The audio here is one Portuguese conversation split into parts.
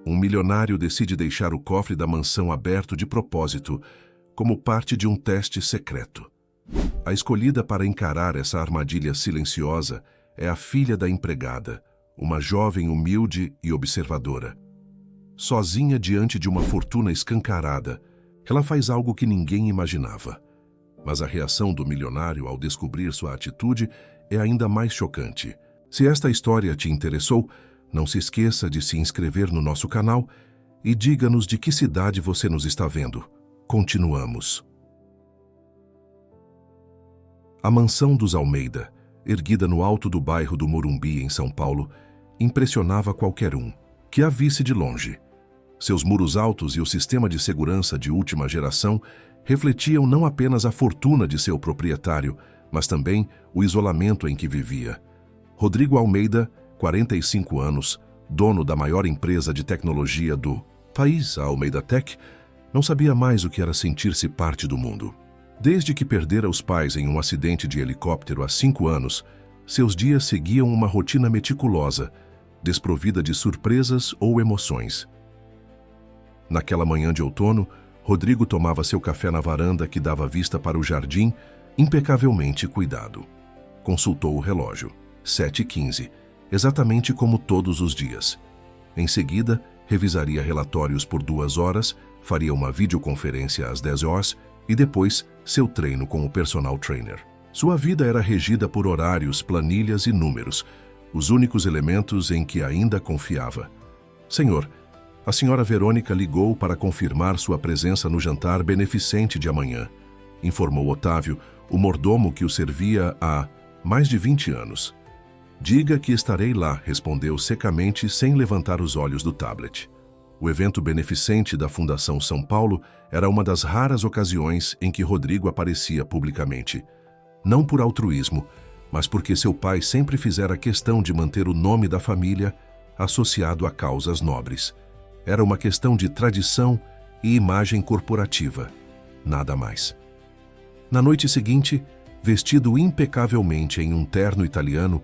um milionário decide deixar o cofre da mansão aberto de propósito, como parte de um teste secreto. A escolhida para encarar essa armadilha silenciosa é a filha da empregada, uma jovem humilde e observadora. Sozinha diante de uma fortuna escancarada, ela faz algo que ninguém imaginava. Mas a reação do milionário ao descobrir sua atitude é ainda mais chocante. Se esta história te interessou, não se esqueça de se inscrever no nosso canal e diga-nos de que cidade você nos está vendo. Continuamos. A mansão dos Almeida, erguida no alto do bairro do Morumbi, em São Paulo, impressionava qualquer um que a visse de longe. Seus muros altos e o sistema de segurança de última geração refletiam não apenas a fortuna de seu proprietário, mas também o isolamento em que vivia. Rodrigo Almeida, 45 anos, dono da maior empresa de tecnologia do país, a Almeida Tech, não sabia mais o que era sentir-se parte do mundo. Desde que perdera os pais em um acidente de helicóptero há 5 anos, seus dias seguiam uma rotina meticulosa, desprovida de surpresas ou emoções. Naquela manhã de outono, Rodrigo tomava seu café na varanda que dava vista para o jardim, impecavelmente cuidado. Consultou o relógio. 7h15, exatamente como todos os dias. Em seguida, revisaria relatórios por 2 horas, faria uma videoconferência às 10 horas e depois seu treino com o personal trainer. Sua vida era regida por horários, planilhas e números, os únicos elementos em que ainda confiava. Senhor, a senhora Verônica ligou para confirmar sua presença no jantar beneficente de amanhã, informou Otávio, o mordomo que o servia há mais de 20 anos. Diga que estarei lá, respondeu secamente sem levantar os olhos do tablet. O evento beneficente da Fundação São Paulo era uma das raras ocasiões em que Rodrigo aparecia publicamente. Não por altruísmo, mas porque seu pai sempre fizera questão de manter o nome da família associado a causas nobres. Era uma questão de tradição e imagem corporativa, nada mais. Na noite seguinte, vestido impecavelmente em um terno italiano,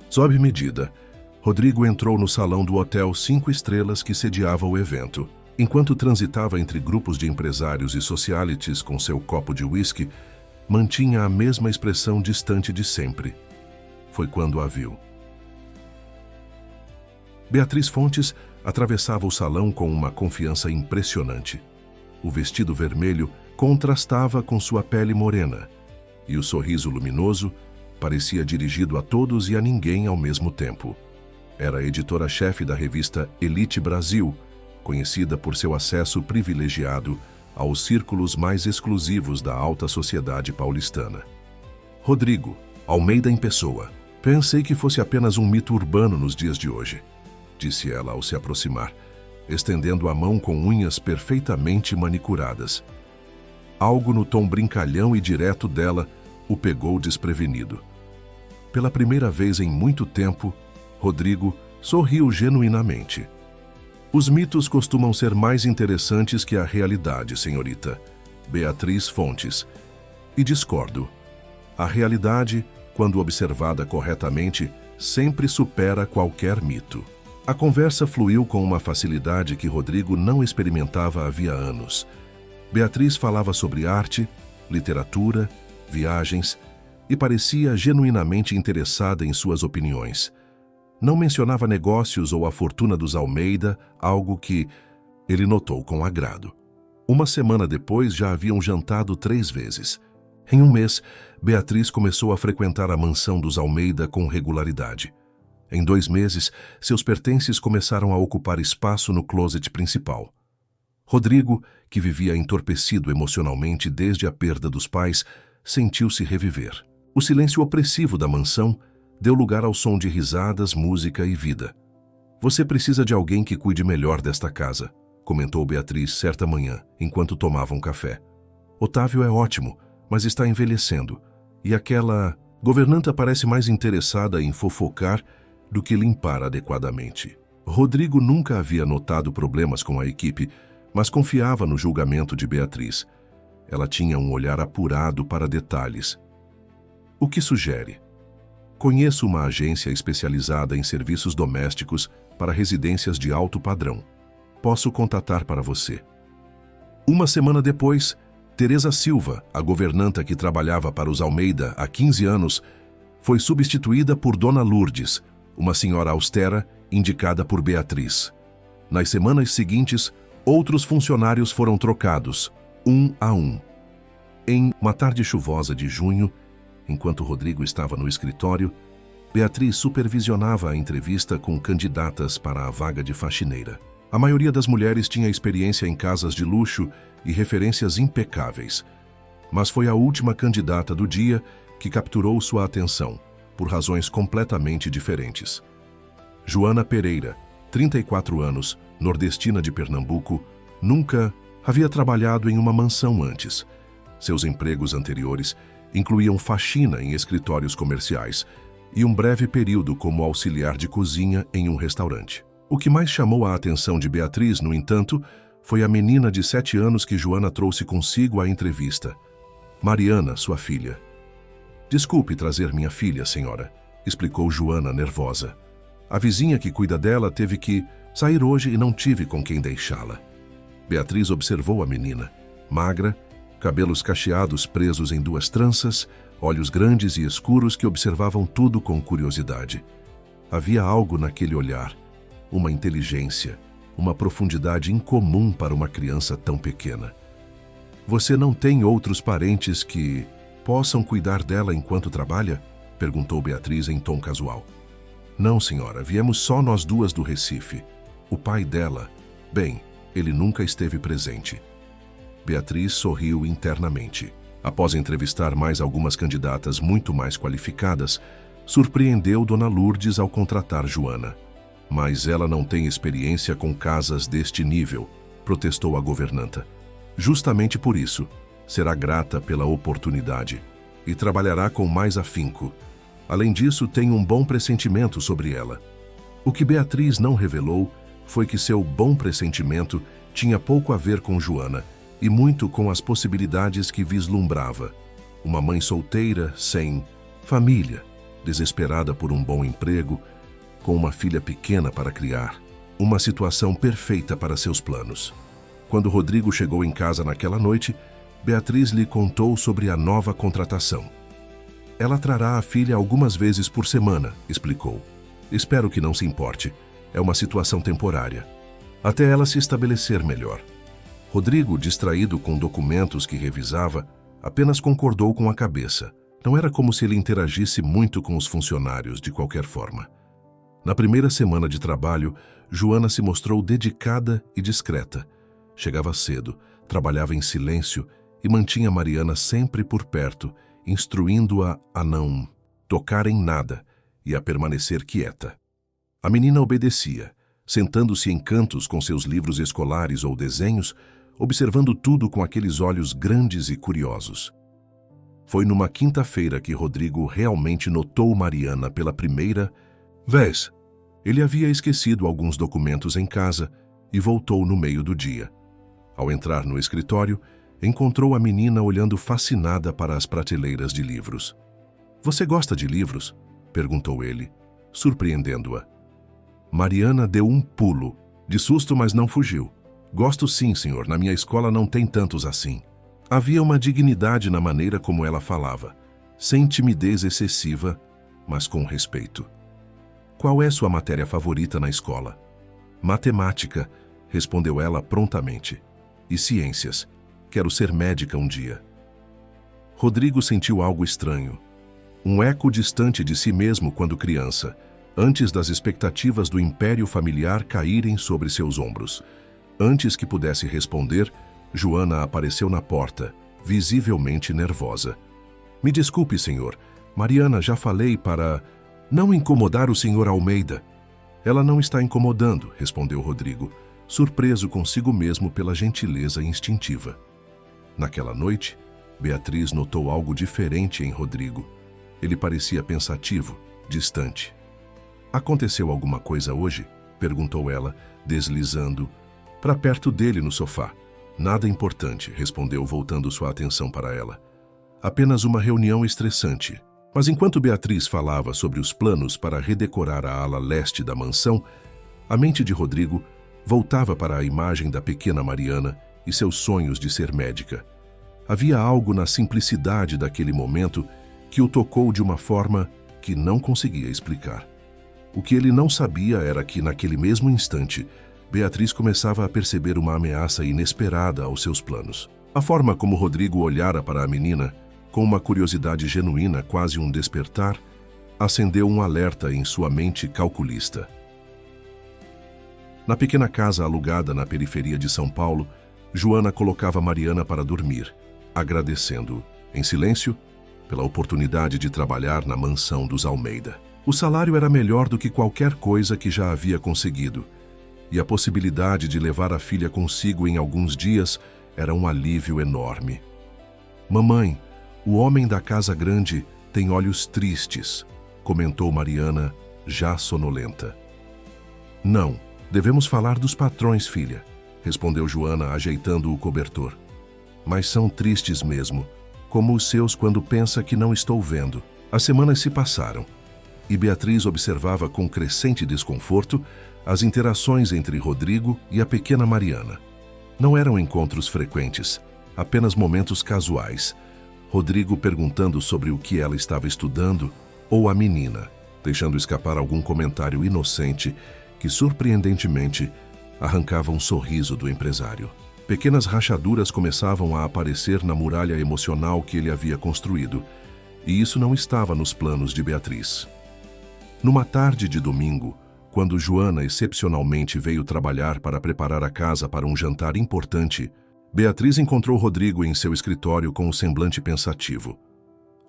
sob medida, Rodrigo entrou no salão do Hotel 5 Estrelas que sediava o evento. Enquanto transitava entre grupos de empresários e socialites com seu copo de uísque, mantinha a mesma expressão distante de sempre. Foi quando a viu. Beatriz Fontes atravessava o salão com uma confiança impressionante. O vestido vermelho contrastava com sua pele morena, e o sorriso luminoso parecia dirigido a todos e a ninguém ao mesmo tempo. Era a editora-chefe da revista Elite Brasil, conhecida por seu acesso privilegiado aos círculos mais exclusivos da alta sociedade paulistana. Rodrigo, Almeida em pessoa. Pensei que fosse apenas um mito urbano nos dias de hoje, disse ela ao se aproximar, estendendo a mão com unhas perfeitamente manicuradas. Algo no tom brincalhão e direto dela o pegou desprevenido. Pela primeira vez em muito tempo, Rodrigo sorriu genuinamente. Os mitos costumam ser mais interessantes que a realidade, senhorita Beatriz Fontes. E discordo. A realidade, quando observada corretamente, sempre supera qualquer mito. A conversa fluiu com uma facilidade que Rodrigo não experimentava havia anos. Beatriz falava sobre arte, literatura, viagens e parecia genuinamente interessada em suas opiniões. Não mencionava negócios ou a fortuna dos Almeida, algo que ele notou com agrado. Uma semana depois já haviam jantado 3 vezes. Em um mês, Beatriz começou a frequentar a mansão dos Almeida com regularidade. Em 2 meses, seus pertences começaram a ocupar espaço no closet principal. Rodrigo, que vivia entorpecido emocionalmente desde a perda dos pais, sentiu-se reviver. O silêncio opressivo da mansão deu lugar ao som de risadas, música e vida. Você precisa de alguém que cuide melhor desta casa, comentou Beatriz certa manhã, enquanto tomavam café. Otávio é ótimo, mas está envelhecendo, e aquela governanta parece mais interessada em fofocar do que limpar adequadamente. Rodrigo nunca havia notado problemas com a equipe, mas confiava no julgamento de Beatriz. Ela tinha um olhar apurado para detalhes. O que sugere? Conheço uma agência especializada em serviços domésticos para residências de alto padrão. posso contatar para você. Uma semana depois, Teresa Silva, a governanta que trabalhava para os Almeida há 15 anos, foi substituída por Dona Lourdes, uma senhora austera indicada por Beatriz. Nas semanas seguintes, outros funcionários foram trocados, um a um. Em uma tarde chuvosa de junho, enquanto Rodrigo estava no escritório, Beatriz supervisionava a entrevista com candidatas para a vaga de faxineira. A maioria das mulheres tinha experiência em casas de luxo e referências impecáveis, mas foi a última candidata do dia que capturou sua atenção, por razões completamente diferentes. Joana Pereira, 34 anos, nordestina de Pernambuco, nunca havia trabalhado em uma mansão antes. Seus empregos anteriores incluíam faxina em escritórios comerciais e um breve período como auxiliar de cozinha em um restaurante. O que mais chamou a atenção de Beatriz, no entanto, foi a menina de 7 anos que Joana trouxe consigo à entrevista. Mariana, sua filha. "Desculpe trazer minha filha, senhora", explicou Joana, nervosa. "A vizinha que cuida dela teve que sair hoje e não tive com quem deixá-la." Beatriz observou a menina, magra, cabelos cacheados presos em 2 tranças, olhos grandes e escuros que observavam tudo com curiosidade. Havia algo naquele olhar, uma inteligência, uma profundidade incomum para uma criança tão pequena. "Você não tem outros parentes que possam cuidar dela enquanto trabalha?" perguntou Beatriz em tom casual. "Não, senhora, viemos só nós duas do Recife. O pai dela, bem, ele nunca esteve presente." Beatriz sorriu internamente. Após entrevistar mais algumas candidatas muito mais qualificadas, surpreendeu Dona Lourdes ao contratar Joana. "Mas ela não tem experiência com casas deste nível", protestou a governanta. "Justamente por isso, será grata pela oportunidade e trabalhará com mais afinco. Além disso, tenho um bom pressentimento sobre ela." O que Beatriz não revelou foi que seu bom pressentimento tinha pouco a ver com Joana e muito com as possibilidades que vislumbrava. Uma mãe solteira, sem família, desesperada por um bom emprego, com uma filha pequena para criar. Uma situação perfeita para seus planos. Quando Rodrigo chegou em casa naquela noite, Beatriz lhe contou sobre a nova contratação. "Ela trará a filha algumas vezes por semana", explicou. "Espero que não se importe. É uma situação temporária. Até ela se estabelecer melhor." Rodrigo, distraído com documentos que revisava, apenas concordou com a cabeça. Não era como se ele interagisse muito com os funcionários, de qualquer forma. Na primeira semana de trabalho, Joana se mostrou dedicada e discreta. Chegava cedo, trabalhava em silêncio e mantinha Mariana sempre por perto, instruindo-a a não tocar em nada e a permanecer quieta. A menina obedecia, sentando-se em cantos com seus livros escolares ou desenhos, observando tudo com aqueles olhos grandes e curiosos. Foi numa quinta-feira que Rodrigo realmente notou Mariana pela primeira vez. Ele havia esquecido alguns documentos em casa e voltou no meio do dia. Ao entrar no escritório, encontrou a menina olhando fascinada para as prateleiras de livros. "Você gosta de livros?" perguntou ele, surpreendendo-a. Mariana deu um pulo, de susto, mas não fugiu. "Gosto sim, senhor. Na minha escola não tem tantos assim." Havia uma dignidade na maneira como ela falava, sem timidez excessiva, mas com respeito. "Qual é sua matéria favorita na escola?" "Matemática", respondeu ela prontamente. "E ciências. Quero ser médica um dia." Rodrigo sentiu algo estranho. Um eco distante de si mesmo quando criança, antes das expectativas do império familiar caírem sobre seus ombros. Antes que pudesse responder, Joana apareceu na porta, visivelmente nervosa. "Me desculpe, senhor. Mariana, já falei para não incomodar o senhor Almeida." "Ela não está incomodando", respondeu Rodrigo, surpreso consigo mesmo pela gentileza instintiva. Naquela noite, Beatriz notou algo diferente em Rodrigo. Ele parecia pensativo, distante. "Aconteceu alguma coisa hoje?" perguntou ela, deslizando para perto dele no sofá. "Nada importante", respondeu, voltando sua atenção para ela. "Apenas uma reunião estressante." Mas enquanto Beatriz falava sobre os planos para redecorar a ala leste da mansão, a mente de Rodrigo Voltava para a imagem da pequena Mariana e seus sonhos de ser médica. Havia algo na simplicidade daquele momento que o tocou de uma forma que não conseguia explicar. O que ele não sabia era que, naquele mesmo instante, Beatriz começava a perceber uma ameaça inesperada aos seus planos. A forma como Rodrigo olhara para a menina, com uma curiosidade genuína, quase um despertar, acendeu um alerta em sua mente calculista. Na pequena casa alugada na periferia de São Paulo, Joana colocava Mariana para dormir, agradecendo, em silêncio, pela oportunidade de trabalhar na mansão dos Almeida. O salário era melhor do que qualquer coisa que já havia conseguido, e a possibilidade de levar a filha consigo em alguns dias era um alívio enorme. "Mamãe, o homem da casa grande tem olhos tristes", comentou Mariana, já sonolenta. "Não, devemos falar dos patrões, filha", respondeu Joana, ajeitando o cobertor. "Mas são tristes mesmo, como os seus quando pensa que não estou vendo." As semanas se passaram, e Beatriz observava com crescente desconforto as interações entre Rodrigo e a pequena Mariana. Não eram encontros frequentes, apenas momentos casuais. Rodrigo perguntando sobre o que ela estava estudando, ou a menina, deixando escapar algum comentário inocente que, surpreendentemente, arrancava um sorriso do empresário. Pequenas rachaduras começavam a aparecer na muralha emocional que ele havia construído, e isso não estava nos planos de Beatriz. Numa tarde de domingo, quando Joana excepcionalmente veio trabalhar para preparar a casa para um jantar importante, Beatriz encontrou Rodrigo em seu escritório com um semblante pensativo.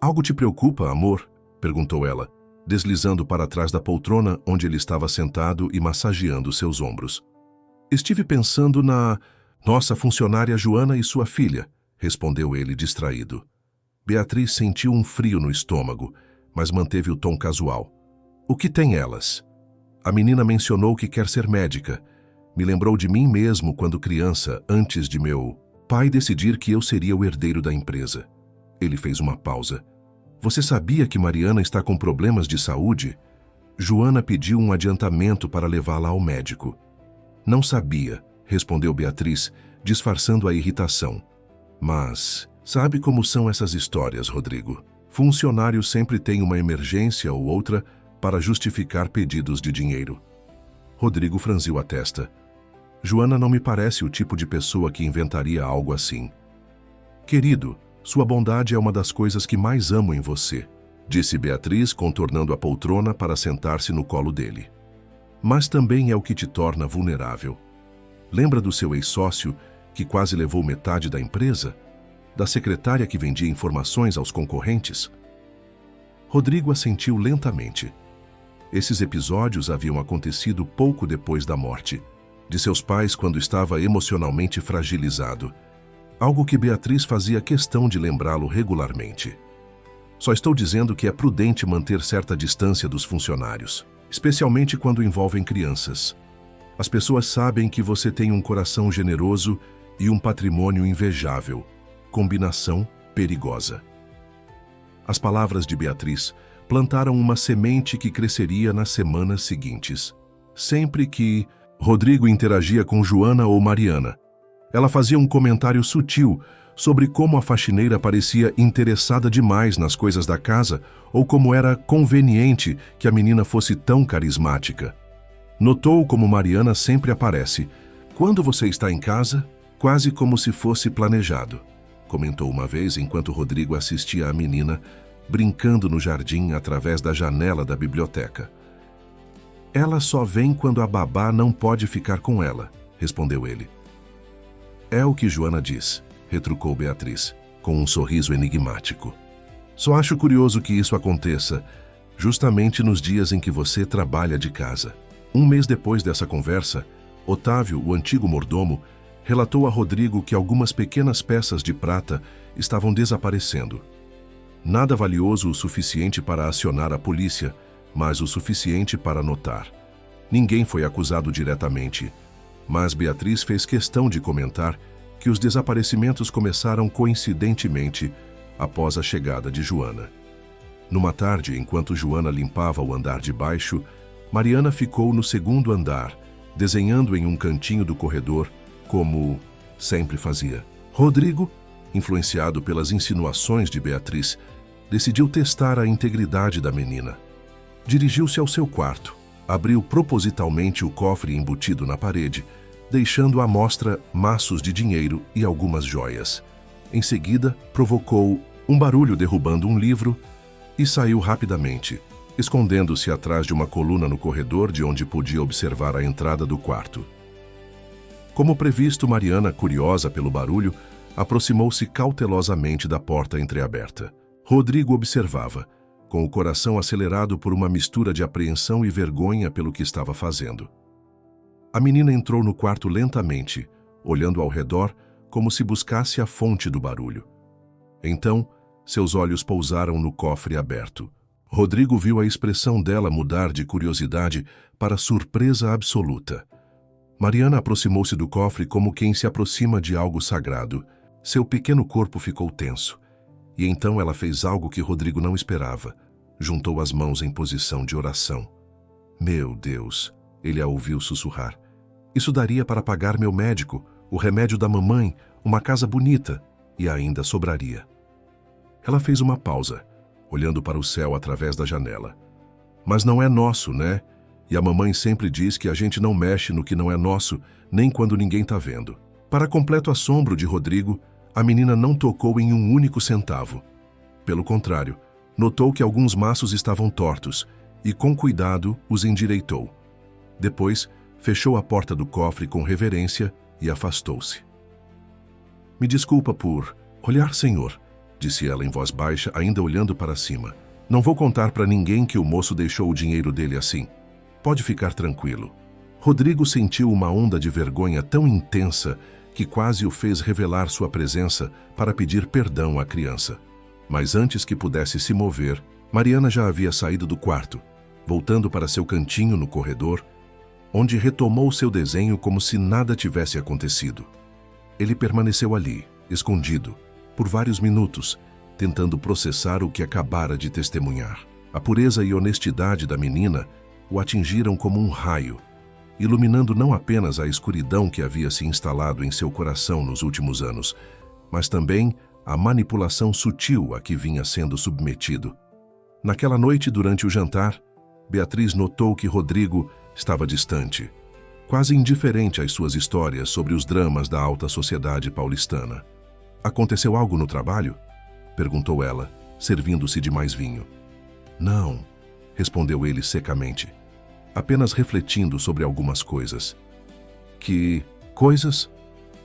"Algo te preocupa, amor?", perguntou ela, deslizando para trás da poltrona onde ele estava sentado e massageando seus ombros. "Estive pensando na nossa funcionária Joana e sua filha", respondeu ele distraído. Beatriz sentiu um frio no estômago, mas manteve o tom casual. "O que tem elas?" "A menina mencionou que quer ser médica. Me lembrou de mim mesmo quando criança, antes de meu pai decidir que eu seria o herdeiro da empresa." Ele fez uma pausa. "Você sabia que Mariana está com problemas de saúde?" Joana pediu um adiantamento para levá-la ao médico. "Não sabia", respondeu Beatriz, disfarçando a irritação. "Mas sabe como são essas histórias, Rodrigo? Funcionário sempre tem uma emergência ou outra para justificar pedidos de dinheiro." Rodrigo franziu a testa. "Joana não me parece o tipo de pessoa que inventaria algo assim." "Querido, sua bondade é uma das coisas que mais amo em você", disse Beatriz, contornando a poltrona para sentar-se no colo dele. "Mas também é o que te torna vulnerável. Lembra do seu ex-sócio, que quase levou metade da empresa? Da secretária que vendia informações aos concorrentes?" Rodrigo assentiu lentamente. Esses episódios haviam acontecido pouco depois da morte de seus pais, quando estava emocionalmente fragilizado, algo que Beatriz fazia questão de lembrá-lo regularmente. "Só estou dizendo que é prudente manter certa distância dos funcionários, especialmente quando envolvem crianças. As pessoas sabem que você tem um coração generoso e um patrimônio invejável, combinação perigosa." As palavras de Beatriz plantaram uma semente que cresceria nas semanas seguintes. Sempre que Rodrigo interagia com Joana ou Mariana, ela fazia um comentário sutil sobre como a faxineira parecia interessada demais nas coisas da casa ou como era conveniente que a menina fosse tão carismática. "Notou como Mariana sempre aparece quando você está em casa, quase como se fosse planejado", comentou uma vez enquanto Rodrigo assistia à menina brincando no jardim através da janela da biblioteca. "Ela só vem quando a babá não pode ficar com ela", respondeu ele. "É o que Joana diz", retrucou Beatriz, com um sorriso enigmático. "Só acho curioso que isso aconteça justamente nos dias em que você trabalha de casa." Um mês depois dessa conversa, Otávio, o antigo mordomo, relatou a Rodrigo que algumas pequenas peças de prata estavam desaparecendo. Nada valioso o suficiente para acionar a polícia, mas o suficiente para notar. Ninguém foi acusado diretamente, mas Beatriz fez questão de comentar que os desaparecimentos começaram coincidentemente após a chegada de Joana. Numa tarde, enquanto Joana limpava o andar de baixo, Mariana ficou no segundo andar, desenhando em um cantinho do corredor, como sempre fazia. Rodrigo, influenciado pelas insinuações de Beatriz, decidiu testar a integridade da menina. Dirigiu-se ao seu quarto, abriu propositalmente o cofre embutido na parede, deixando à mostra maços de dinheiro e algumas joias. Em seguida, provocou um barulho derrubando um livro e saiu rapidamente, escondendo-se atrás de uma coluna no corredor de onde podia observar a entrada do quarto. Como previsto, Mariana, curiosa pelo barulho, aproximou-se cautelosamente da porta entreaberta. Rodrigo observava, com o coração acelerado por uma mistura de apreensão e vergonha pelo que estava fazendo. A menina entrou no quarto lentamente, olhando ao redor como se buscasse a fonte do barulho. Então, seus olhos pousaram no cofre aberto. Rodrigo viu a expressão dela mudar de curiosidade para surpresa absoluta. Mariana aproximou-se do cofre como quem se aproxima de algo sagrado. Seu pequeno corpo ficou tenso. E então ela fez algo que Rodrigo não esperava. Juntou as mãos em posição de oração. Meu Deus, ele a ouviu sussurrar. Isso daria para pagar meu médico, o remédio da mamãe, uma casa bonita, e ainda sobraria. Ela fez uma pausa, olhando para o céu através da janela. Mas não é nosso, né? E a mamãe sempre diz que a gente não mexe no que não é nosso, nem quando ninguém está vendo. Para completo assombro de Rodrigo, a menina não tocou em um único centavo. Pelo contrário, notou que alguns maços estavam tortos e, com cuidado, os endireitou. Depois, fechou a porta do cofre com reverência e afastou-se. Me desculpa por olhar, senhor, disse ela em voz baixa, ainda olhando para cima. Não vou contar para ninguém que o moço deixou o dinheiro dele assim. Pode ficar tranquilo. Rodrigo sentiu uma onda de vergonha tão intensa que quase o fez revelar sua presença para pedir perdão à criança. Mas antes que pudesse se mover, Mariana já havia saído do quarto, voltando para seu cantinho no corredor, onde retomou seu desenho como se nada tivesse acontecido. Ele permaneceu ali, escondido, por vários minutos, tentando processar o que acabara de testemunhar. A pureza e honestidade da menina o atingiram como um raio, iluminando não apenas a escuridão que havia se instalado em seu coração nos últimos anos, mas também a manipulação sutil a que vinha sendo submetido. Naquela noite, durante o jantar, Beatriz notou que Rodrigo estava distante, quase indiferente às suas histórias sobre os dramas da alta sociedade paulistana. Aconteceu algo no trabalho? Perguntou ela, servindo-se de mais vinho. Não, respondeu ele secamente, apenas refletindo sobre algumas coisas. Que coisas?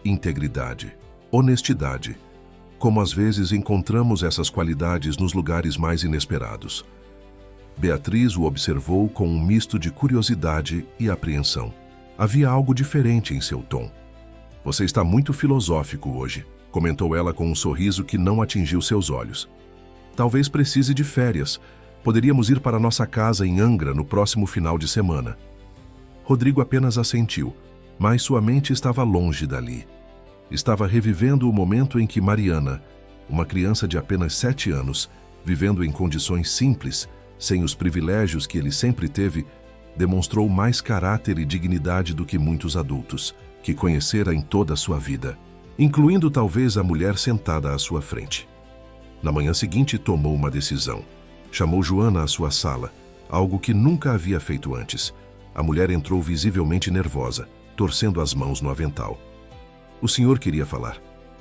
Integridade, honestidade. Como às vezes encontramos essas qualidades nos lugares mais inesperados. Beatriz o observou com um misto de curiosidade e apreensão. Havia algo diferente em seu tom. Você está muito filosófico hoje, comentou ela com um sorriso que não atingiu seus olhos. Talvez precise de férias. Poderíamos ir para nossa casa em Angra no próximo final de semana. Rodrigo apenas assentiu, mas sua mente estava longe dali. Estava revivendo o momento em que Mariana, uma criança de apenas 7 anos, vivendo em condições simples, sem os privilégios que ele sempre teve, demonstrou mais caráter e dignidade do que muitos adultos, que conhecera em toda a sua vida, incluindo talvez a mulher sentada à sua frente. Na manhã seguinte, tomou uma decisão. Chamou Joana à sua sala, algo que nunca havia feito antes. A mulher entrou visivelmente nervosa, torcendo as mãos no avental. O senhor queria falar.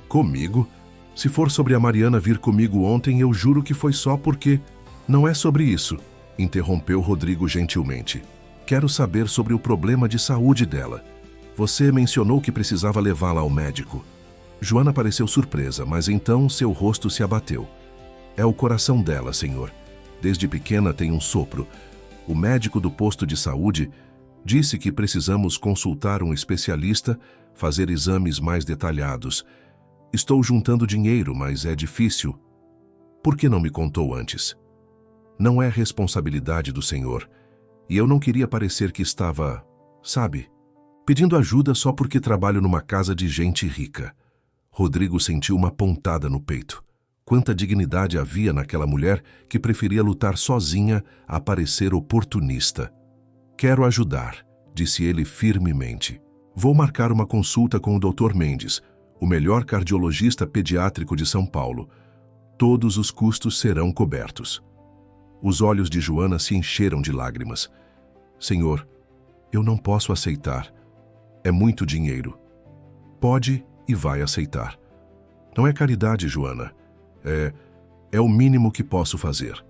Comigo? Se for sobre a Mariana vir comigo ontem, eu juro que foi só porque... Não é sobre isso, interrompeu Rodrigo gentilmente. Quero saber sobre o problema de saúde dela. Você mencionou que precisava levá-la ao médico. Joana pareceu surpresa, mas então seu rosto se abateu. É o coração dela, senhor. Desde pequena tem um sopro. O médico do posto de saúde disse que precisamos consultar um especialista, fazer exames mais detalhados. Estou juntando dinheiro, mas é difícil. Por que não me contou antes? Não é responsabilidade do senhor. E eu não queria parecer que estava, sabe, pedindo ajuda só porque trabalho numa casa de gente rica. Rodrigo sentiu uma pontada no peito. Quanta dignidade havia naquela mulher que preferia lutar sozinha a parecer oportunista. Quero ajudar, disse ele firmemente. Vou marcar uma consulta com o Dr. Mendes, o melhor cardiologista pediátrico de São Paulo. Todos os custos serão cobertos. Os olhos de Joana se encheram de lágrimas. Senhor, eu não posso aceitar. É muito dinheiro. Pode e vai aceitar. Não é caridade, Joana. É o mínimo que posso fazer.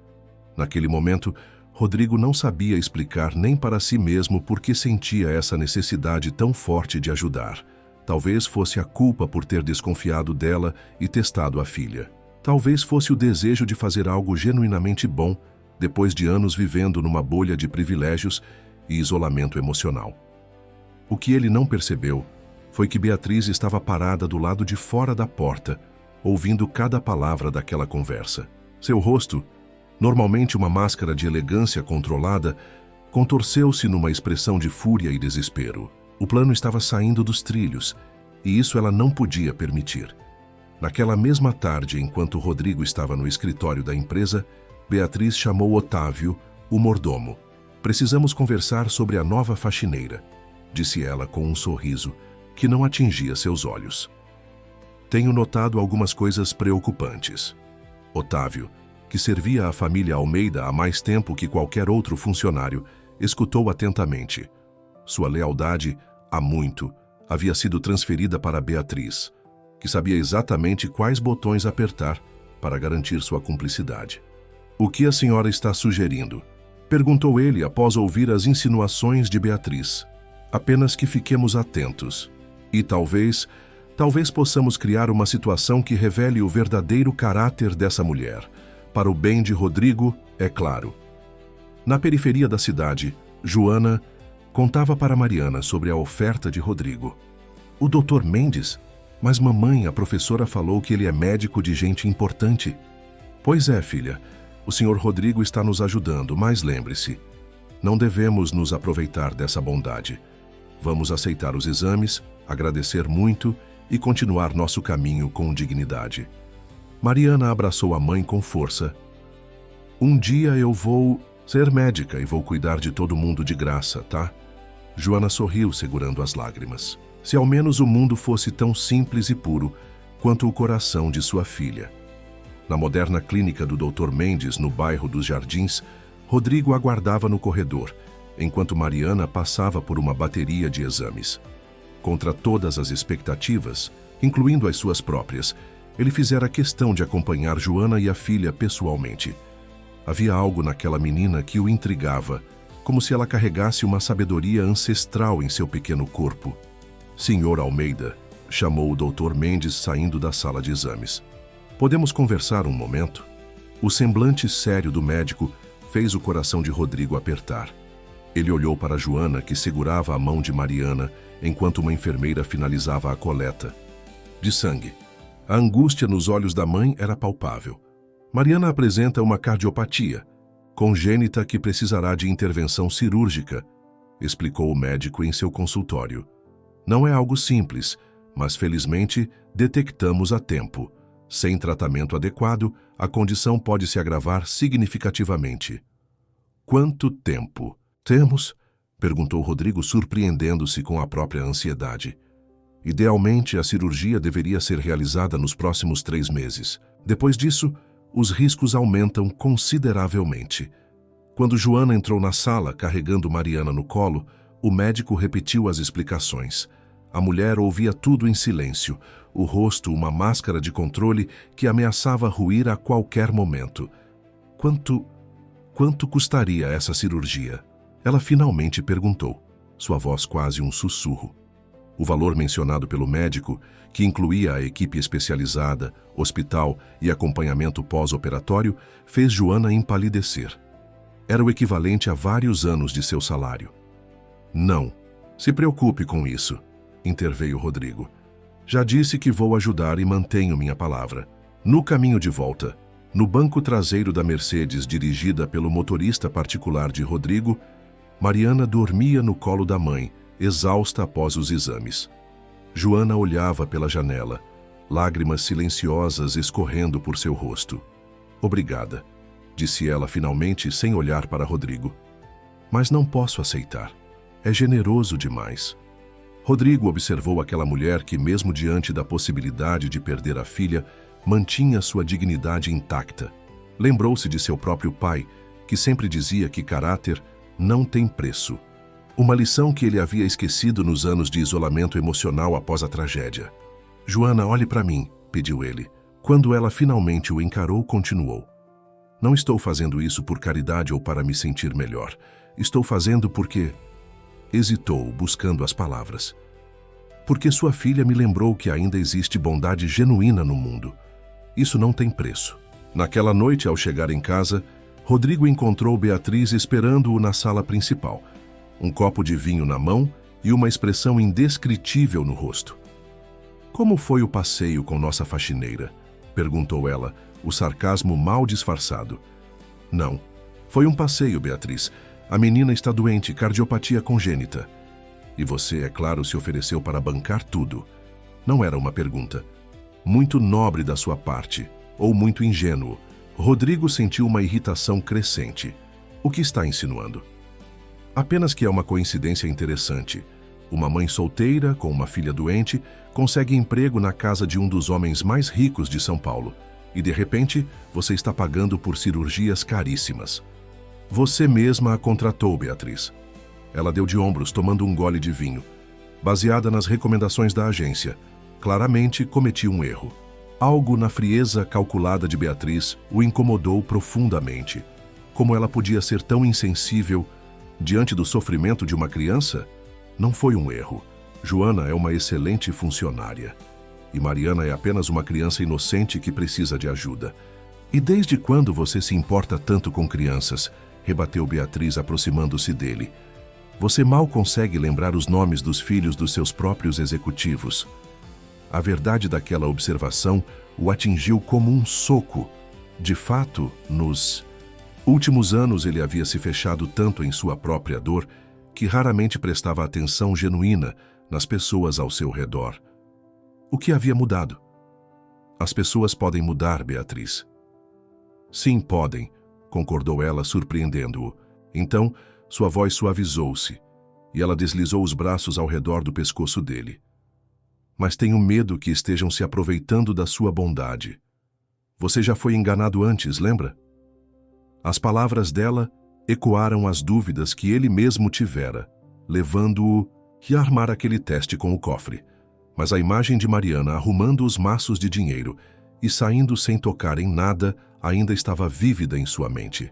Naquele momento, Rodrigo não sabia explicar nem para si mesmo por que sentia essa necessidade tão forte de ajudar. Talvez fosse a culpa por ter desconfiado dela e testado a filha. Talvez fosse o desejo de fazer algo genuinamente bom, depois de anos vivendo numa bolha de privilégios e isolamento emocional. O que ele não percebeu foi que Beatriz estava parada do lado de fora da porta, ouvindo cada palavra daquela conversa. Seu rosto, normalmente uma máscara de elegância controlada, contorceu-se numa expressão de fúria e desespero. O plano estava saindo dos trilhos, e isso ela não podia permitir. Naquela mesma tarde, enquanto Rodrigo estava no escritório da empresa, Beatriz chamou Otávio, o mordomo. Precisamos conversar sobre a nova faxineira, disse ela com um sorriso que não atingia seus olhos. Tenho notado algumas coisas preocupantes. Otávio, que servia à família Almeida há mais tempo que qualquer outro funcionário, escutou atentamente. Sua lealdade, há muito, havia sido transferida para Beatriz, que sabia exatamente quais botões apertar para garantir sua cumplicidade. O que a senhora está sugerindo? Perguntou ele após ouvir as insinuações de Beatriz. Apenas que fiquemos atentos. E talvez possamos criar uma situação que revele o verdadeiro caráter dessa mulher. Para o bem de Rodrigo, é claro. Na periferia da cidade, Joana contava para Mariana sobre a oferta de Rodrigo. O Dr. Mendes? Mas mamãe, a professora falou que ele é médico de gente importante. Pois é, filha. O Sr. Rodrigo está nos ajudando, mas lembre-se, não devemos nos aproveitar dessa bondade. Vamos aceitar os exames, agradecer muito e continuar nosso caminho com dignidade. Mariana abraçou a mãe com força. Um dia eu vou ser médica e vou cuidar de todo mundo de graça, tá? Joana sorriu, segurando as lágrimas. Se ao menos o mundo fosse tão simples e puro quanto o coração de sua filha. Na moderna clínica do Dr. Mendes, no bairro dos Jardins, Rodrigo aguardava no corredor, enquanto Mariana passava por uma bateria de exames. Contra todas as expectativas, incluindo as suas próprias, ele fizera questão de acompanhar Joana e a filha pessoalmente. Havia algo naquela menina que o intrigava, como se ela carregasse uma sabedoria ancestral em seu pequeno corpo. Senhor Almeida, chamou o Dr. Mendes saindo da sala de exames. Podemos conversar um momento? O semblante sério do médico fez o coração de Rodrigo apertar. Ele olhou para Joana, que segurava a mão de Mariana, enquanto uma enfermeira finalizava a coleta de sangue. A angústia nos olhos da mãe era palpável. Mariana apresenta uma cardiopatia congênita que precisará de intervenção cirúrgica, explicou o médico em seu consultório. Não é algo simples, mas felizmente detectamos a tempo. Sem tratamento adequado, a condição pode se agravar significativamente. Quanto tempo temos? Perguntou Rodrigo, surpreendendo-se com a própria ansiedade. Idealmente, a cirurgia deveria ser realizada nos próximos 3 meses. Depois disso, os riscos aumentam consideravelmente. Quando Joana entrou na sala, carregando Mariana no colo, o médico repetiu as explicações. A mulher ouvia tudo em silêncio, o rosto uma máscara de controle que ameaçava ruir a qualquer momento. Quanto custaria essa cirurgia? Ela finalmente perguntou, sua voz quase um sussurro. O valor mencionado pelo médico, que incluía a equipe especializada, hospital e acompanhamento pós-operatório, fez Joana empalidecer. Era o equivalente a vários anos de seu salário. Não, se preocupe com isso, interveio Rodrigo. Já disse que vou ajudar e mantenho minha palavra. No caminho de volta, no banco traseiro da Mercedes dirigida pelo motorista particular de Rodrigo, Mariana dormia no colo da mãe, exausta após os exames. Joana olhava pela janela, lágrimas silenciosas escorrendo por seu rosto. Obrigada, disse ela finalmente sem olhar para Rodrigo. Mas não posso aceitar. É generoso demais. Rodrigo observou aquela mulher que, mesmo diante da possibilidade de perder a filha, mantinha sua dignidade intacta. Lembrou-se de seu próprio pai, que sempre dizia que caráter não tem preço. Uma lição que ele havia esquecido nos anos de isolamento emocional após a tragédia. "Joana, olhe para mim", pediu ele. Quando ela finalmente o encarou, continuou. "Não estou fazendo isso por caridade ou para me sentir melhor. Estou fazendo porque..." Hesitou, buscando as palavras. "Porque sua filha me lembrou que ainda existe bondade genuína no mundo. Isso não tem preço." Naquela noite, ao chegar em casa, Rodrigo encontrou Beatriz esperando-o na sala principal, um copo de vinho na mão e uma expressão indescritível no rosto. "Como foi o passeio com nossa faxineira?" perguntou ela, o sarcasmo mal disfarçado. "Não. Foi um passeio, Beatriz. A menina está doente, cardiopatia congênita." "E você, é claro, se ofereceu para bancar tudo." Não era uma pergunta. Muito nobre da sua parte, ou muito ingênuo. Rodrigo sentiu uma irritação crescente. O que está insinuando? Apenas que é uma coincidência interessante. Uma mãe solteira, com uma filha doente, consegue emprego na casa de um dos homens mais ricos de São Paulo. E, de repente, você está pagando por cirurgias caríssimas. Você mesma a contratou, Beatriz. Ela deu de ombros, tomando um gole de vinho. Baseada nas recomendações da agência, claramente cometi um erro. Algo na frieza calculada de Beatriz o incomodou profundamente. Como ela podia ser tão insensível diante do sofrimento de uma criança? Não foi um erro. Joana é uma excelente funcionária. E Mariana é apenas uma criança inocente que precisa de ajuda. "E desde quando você se importa tanto com crianças?" rebateu Beatriz, aproximando-se dele. "Você mal consegue lembrar os nomes dos filhos dos seus próprios executivos." A verdade daquela observação o atingiu como um soco. De fato, nos últimos anos ele havia se fechado tanto em sua própria dor que raramente prestava atenção genuína nas pessoas ao seu redor. O que havia mudado? "As pessoas podem mudar, Beatriz." "Sim, podem", concordou ela, surpreendendo-o. Então, sua voz suavizou-se e ela deslizou os braços ao redor do pescoço dele. "Mas tenho medo que estejam se aproveitando da sua bondade. Você já foi enganado antes, lembra?" As palavras dela ecoaram as dúvidas que ele mesmo tivera, levando-o a armar aquele teste com o cofre. Mas a imagem de Mariana arrumando os maços de dinheiro e saindo sem tocar em nada ainda estava vívida em sua mente.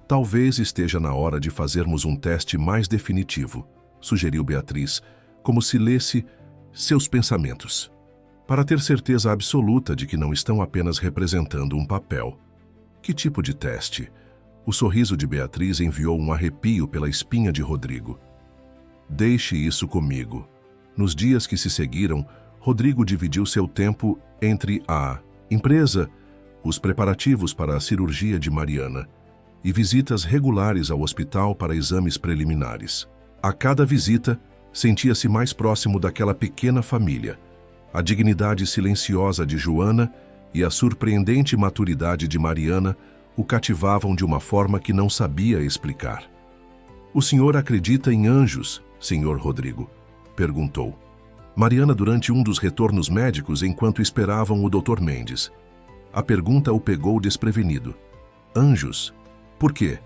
"Talvez esteja na hora de fazermos um teste mais definitivo", sugeriu Beatriz, como se lesse seus pensamentos, para ter certeza absoluta de que não estão apenas representando um papel. "Que tipo de teste?" O sorriso de Beatriz enviou um arrepio pela espinha de Rodrigo. "Deixe isso comigo." Nos dias que se seguiram, Rodrigo dividiu seu tempo entre a empresa, os preparativos para a cirurgia de Mariana e visitas regulares ao hospital para exames preliminares. A cada visita, sentia-se mais próximo daquela pequena família. A dignidade silenciosa de Joana e a surpreendente maturidade de Mariana o cativavam de uma forma que não sabia explicar. "O senhor acredita em anjos, senhor Rodrigo?" perguntou Mariana durante um dos retornos médicos enquanto esperavam o Dr. Mendes. A pergunta o pegou desprevenido. "Anjos? Por quê?"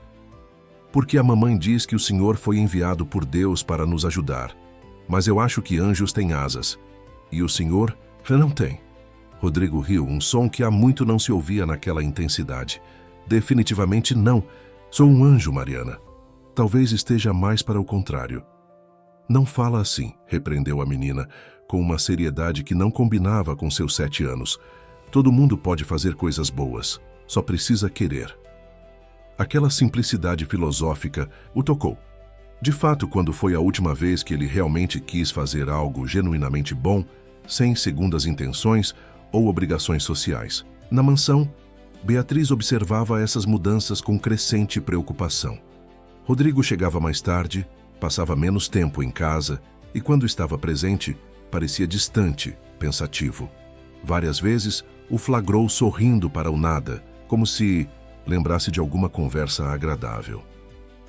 "Porque a mamãe diz que o senhor foi enviado por Deus para nos ajudar. Mas eu acho que anjos têm asas. E o senhor não tem." Rodrigo riu, um som que há muito não se ouvia naquela intensidade. "Definitivamente não. Sou um anjo, Mariana. Talvez esteja mais para o contrário." "Não fala assim", repreendeu a menina, com uma seriedade que não combinava com seus 7 anos. "Todo mundo pode fazer coisas boas. Só precisa querer." Aquela simplicidade filosófica o tocou. De fato, quando foi a última vez que ele realmente quis fazer algo genuinamente bom, sem segundas intenções ou obrigações sociais? Na mansão, Beatriz observava essas mudanças com crescente preocupação. Rodrigo chegava mais tarde, passava menos tempo em casa e, quando estava presente, parecia distante, pensativo. Várias vezes, o flagrou sorrindo para o nada, como se lembrasse de alguma conversa agradável.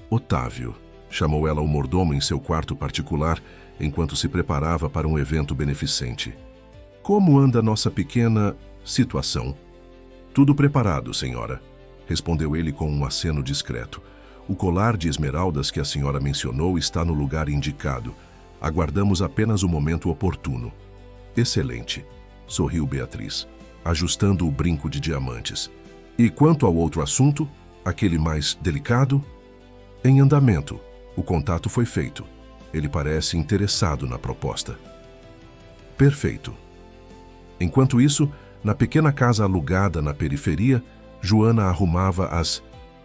"Otávio", chamou ela o mordomo em seu quarto particular enquanto se preparava para um evento beneficente. Como anda nossa pequena situação? Tudo preparado, senhora, respondeu ele com um aceno discreto. O colar de esmeraldas que a senhora mencionou está no lugar indicado. Aguardamos apenas o momento oportuno. Excelente, sorriu Beatriz, ajustando o brinco de diamantes. E quanto ao outro assunto, aquele mais delicado? Em andamento. O contato foi feito. Ele parece interessado na proposta. Perfeito. Enquanto isso, na pequena casa alugada na periferia, Joana arrumava as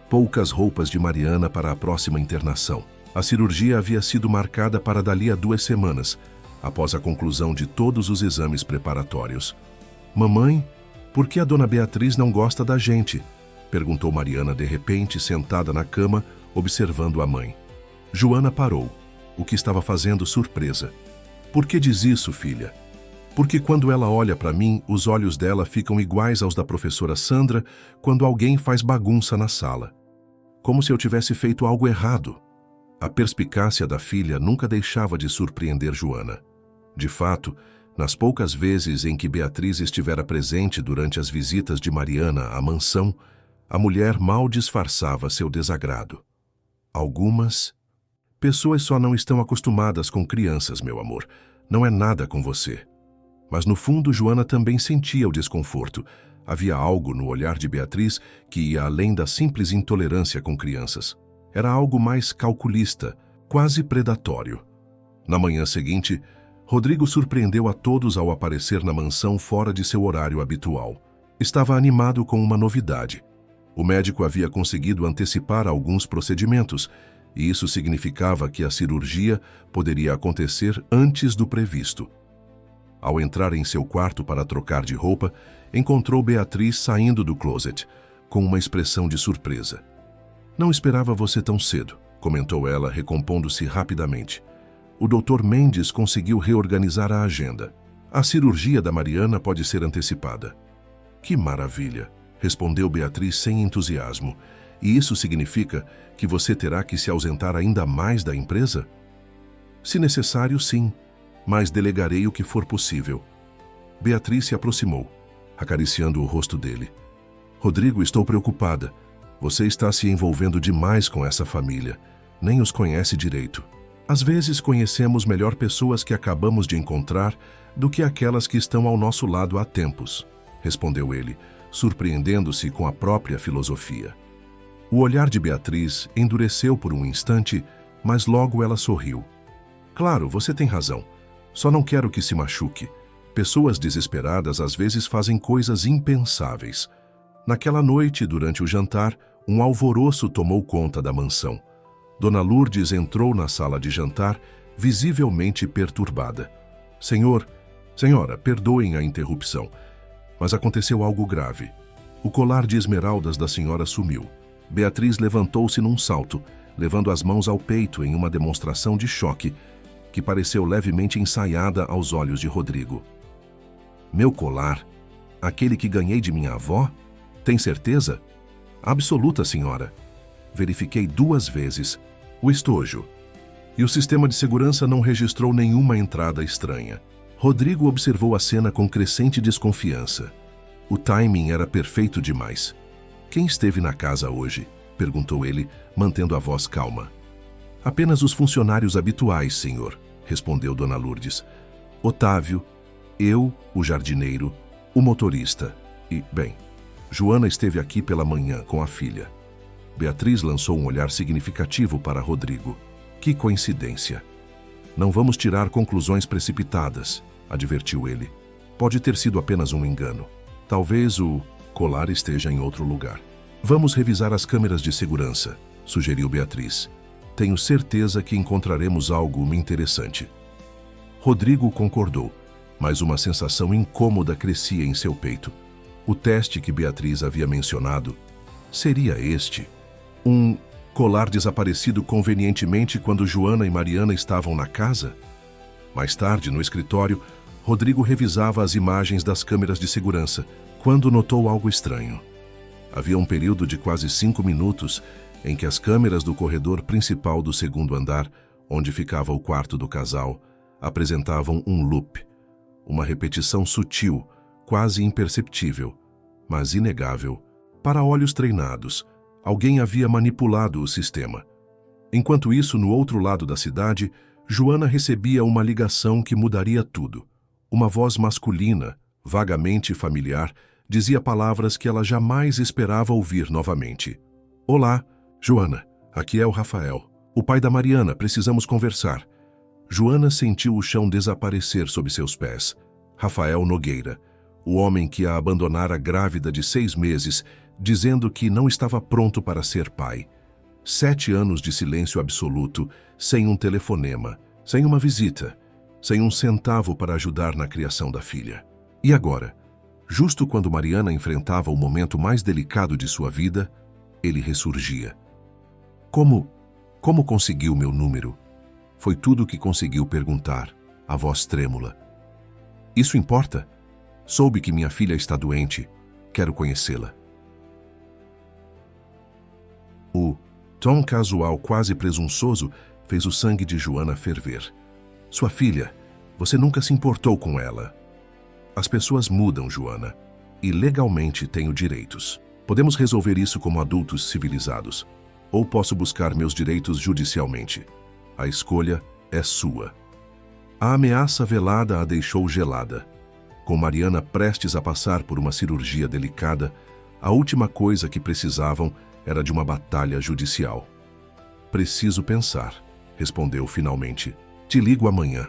poucas roupas de Mariana para a próxima internação. A cirurgia havia sido marcada para dali a 2 semanas, após a conclusão de todos os exames preparatórios. Mamãe, por que a dona Beatriz não gosta da gente? Perguntou Mariana de repente, sentada na cama, observando a mãe. Joana parou, o que estava fazendo surpresa. Por que diz isso, filha? Porque quando ela olha para mim, os olhos dela ficam iguais aos da professora Sandra quando alguém faz bagunça na sala. Como se eu tivesse feito algo errado. A perspicácia da filha nunca deixava de surpreender Joana. De fato, nas poucas vezes em que Beatriz estivera presente durante as visitas de Mariana à mansão, a mulher mal disfarçava seu desagrado. Algumas pessoas só não estão acostumadas com crianças, meu amor. Não é nada com você. Mas no fundo, Joana também sentia o desconforto. Havia algo no olhar de Beatriz que ia além da simples intolerância com crianças. Era algo mais calculista, quase predatório. Na manhã seguinte, Rodrigo surpreendeu a todos ao aparecer na mansão fora de seu horário habitual. Estava animado com uma novidade. O médico havia conseguido antecipar alguns procedimentos, e isso significava que a cirurgia poderia acontecer antes do previsto. Ao entrar em seu quarto para trocar de roupa, encontrou Beatriz saindo do closet, com uma expressão de surpresa. Não esperava você tão cedo, comentou ela, recompondo-se rapidamente. O Dr. Mendes conseguiu reorganizar a agenda. A cirurgia da Mariana pode ser antecipada. Que maravilha, respondeu Beatriz sem entusiasmo. E isso significa que você terá que se ausentar ainda mais da empresa? Se necessário, sim, mas delegarei o que for possível. Beatriz se aproximou, acariciando o rosto dele. Rodrigo, estou preocupada. Você está se envolvendo demais com essa família. Nem os conhece direito. Às vezes conhecemos melhor pessoas que acabamos de encontrar do que aquelas que estão ao nosso lado há tempos, respondeu ele, surpreendendo-se com a própria filosofia. O olhar de Beatriz endureceu por um instante, mas logo ela sorriu. Claro, você tem razão. Só não quero que se machuque. Pessoas desesperadas às vezes fazem coisas impensáveis. Naquela noite, durante o jantar, um alvoroço tomou conta da mansão. Dona Lourdes entrou na sala de jantar, visivelmente perturbada. Senhora, perdoem a interrupção, mas aconteceu algo grave. O colar de esmeraldas da senhora sumiu. Beatriz levantou-se num salto, levando as mãos ao peito em uma demonstração de choque, que pareceu levemente ensaiada aos olhos de Rodrigo. Meu colar? Aquele que ganhei de minha avó? Tem certeza? Absoluta, senhora. Verifiquei 2 vezes. O estojo. E o sistema de segurança não registrou nenhuma entrada estranha. Rodrigo observou a cena com crescente desconfiança. O timing era perfeito demais. Quem esteve na casa hoje? Perguntou ele, mantendo a voz calma. Apenas os funcionários habituais, senhor, respondeu Dona Lourdes. Otávio, eu, o jardineiro, o motorista e, bem, Joana esteve aqui pela manhã com a filha. Beatriz lançou um olhar significativo para Rodrigo. Que coincidência. Não vamos tirar conclusões precipitadas, advertiu ele. Pode ter sido apenas um engano. Talvez o colar esteja em outro lugar. Vamos revisar as câmeras de segurança, sugeriu Beatriz. Tenho certeza que encontraremos algo interessante. Rodrigo concordou, mas uma sensação incômoda crescia em seu peito. O teste que Beatriz havia mencionado seria este. Um colar desaparecido convenientemente quando Joana e Mariana estavam na casa? Mais tarde, no escritório, Rodrigo revisava as imagens das câmeras de segurança, quando notou algo estranho. Havia um período de quase 5 minutos em que as câmeras do corredor principal do segundo andar, onde ficava o quarto do casal, apresentavam um loop, uma repetição sutil, quase imperceptível, mas inegável. Para olhos treinados, alguém havia manipulado o sistema. Enquanto isso, no outro lado da cidade, Joana recebia uma ligação que mudaria tudo. Uma voz masculina, vagamente familiar, dizia palavras que ela jamais esperava ouvir novamente. Olá, Joana, aqui é o Rafael. O pai da Mariana, precisamos conversar. Joana sentiu o chão desaparecer sob seus pés. Rafael Nogueira, o homem que a abandonara grávida de 6 meses, dizendo que não estava pronto para ser pai. 7 anos de silêncio absoluto, sem um telefonema, sem uma visita, sem um centavo para ajudar na criação da filha. E agora, justo quando Mariana enfrentava o momento mais delicado de sua vida, ele ressurgia. Como conseguiu meu número? Foi tudo o que conseguiu perguntar, a voz trêmula. Isso importa? Soube que minha filha está doente. Quero conhecê-la. O tom casual, quase presunçoso, fez o sangue de Joana ferver. Sua filha, você nunca se importou com ela. As pessoas mudam, Joana, e legalmente tenho direitos. Podemos resolver isso como adultos civilizados, ou posso buscar meus direitos judicialmente. A escolha é sua. A ameaça velada a deixou gelada. Com Mariana prestes a passar por uma cirurgia delicada, a última coisa que precisavam era de uma batalha judicial. Preciso pensar, respondeu finalmente. Te ligo amanhã.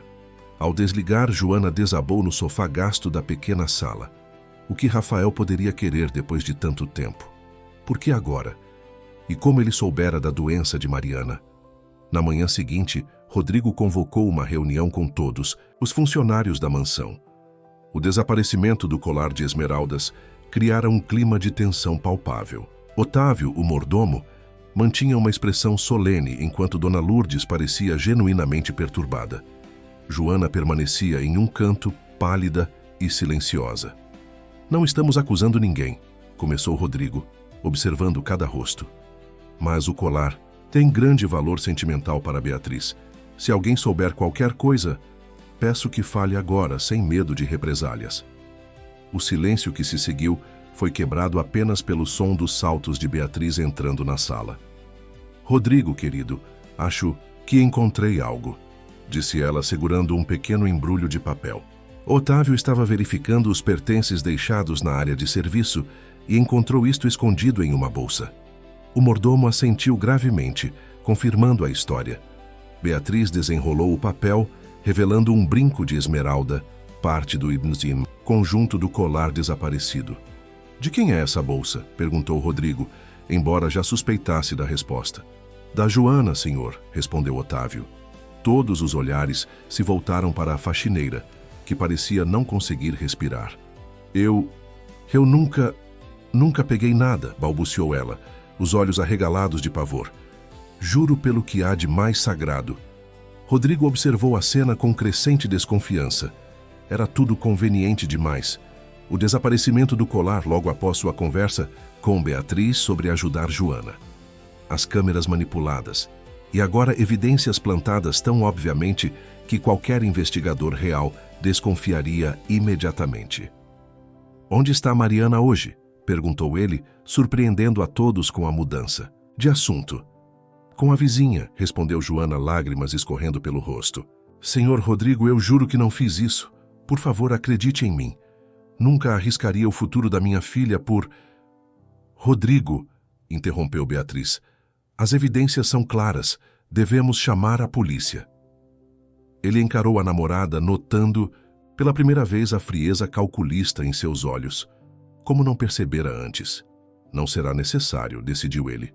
Ao desligar, Joana desabou no sofá gasto da pequena sala. O que Rafael poderia querer depois de tanto tempo? Por que agora? E como ele soubera da doença de Mariana? Na manhã seguinte, Rodrigo convocou uma reunião com todos, os funcionários da mansão. O desaparecimento do colar de esmeraldas criara um clima de tensão palpável. Otávio, o mordomo, mantinha uma expressão solene enquanto Dona Lourdes parecia genuinamente perturbada. Joana permanecia em um canto, pálida e silenciosa. Não estamos acusando ninguém, começou Rodrigo, observando cada rosto. Mas o colar tem grande valor sentimental para Beatriz. Se alguém souber qualquer coisa, peço que fale agora, sem medo de represálias. O silêncio que se seguiu foi quebrado apenas pelo som dos saltos de Beatriz entrando na sala. Rodrigo, querido, acho que encontrei algo, disse ela segurando um pequeno embrulho de papel. Otávio estava verificando os pertences deixados na área de serviço e encontrou isto escondido em uma bolsa. O mordomo assentiu gravemente, confirmando a história. Beatriz desenrolou o papel, revelando um brinco de esmeralda, parte do Ibnzim, conjunto do colar desaparecido. De quem é essa bolsa? Perguntou Rodrigo, embora já suspeitasse da resposta. Da Joana, senhor, respondeu Otávio. Todos os olhares se voltaram para a faxineira, que parecia não conseguir respirar. Eu nunca peguei nada, balbuciou ela, os olhos arregalados de pavor. Juro pelo que há de mais sagrado. Rodrigo observou a cena com crescente desconfiança. Era tudo conveniente demais. O desaparecimento do colar logo após sua conversa com Beatriz sobre ajudar Joana. As câmeras manipuladas. E agora evidências plantadas tão obviamente que qualquer investigador real desconfiaria imediatamente. Onde está Mariana hoje? Perguntou ele, surpreendendo a todos com a mudança de assunto. Com a vizinha, respondeu Joana, lágrimas escorrendo pelo rosto. Senhor Rodrigo, eu juro que não fiz isso. Por favor, acredite em mim. Nunca arriscaria o futuro da minha filha por... Rodrigo, interrompeu Beatriz. As evidências são claras. Devemos chamar a polícia. Ele encarou a namorada, notando, pela primeira vez, a frieza calculista em seus olhos. Como não percebera antes? Não será necessário, decidiu ele.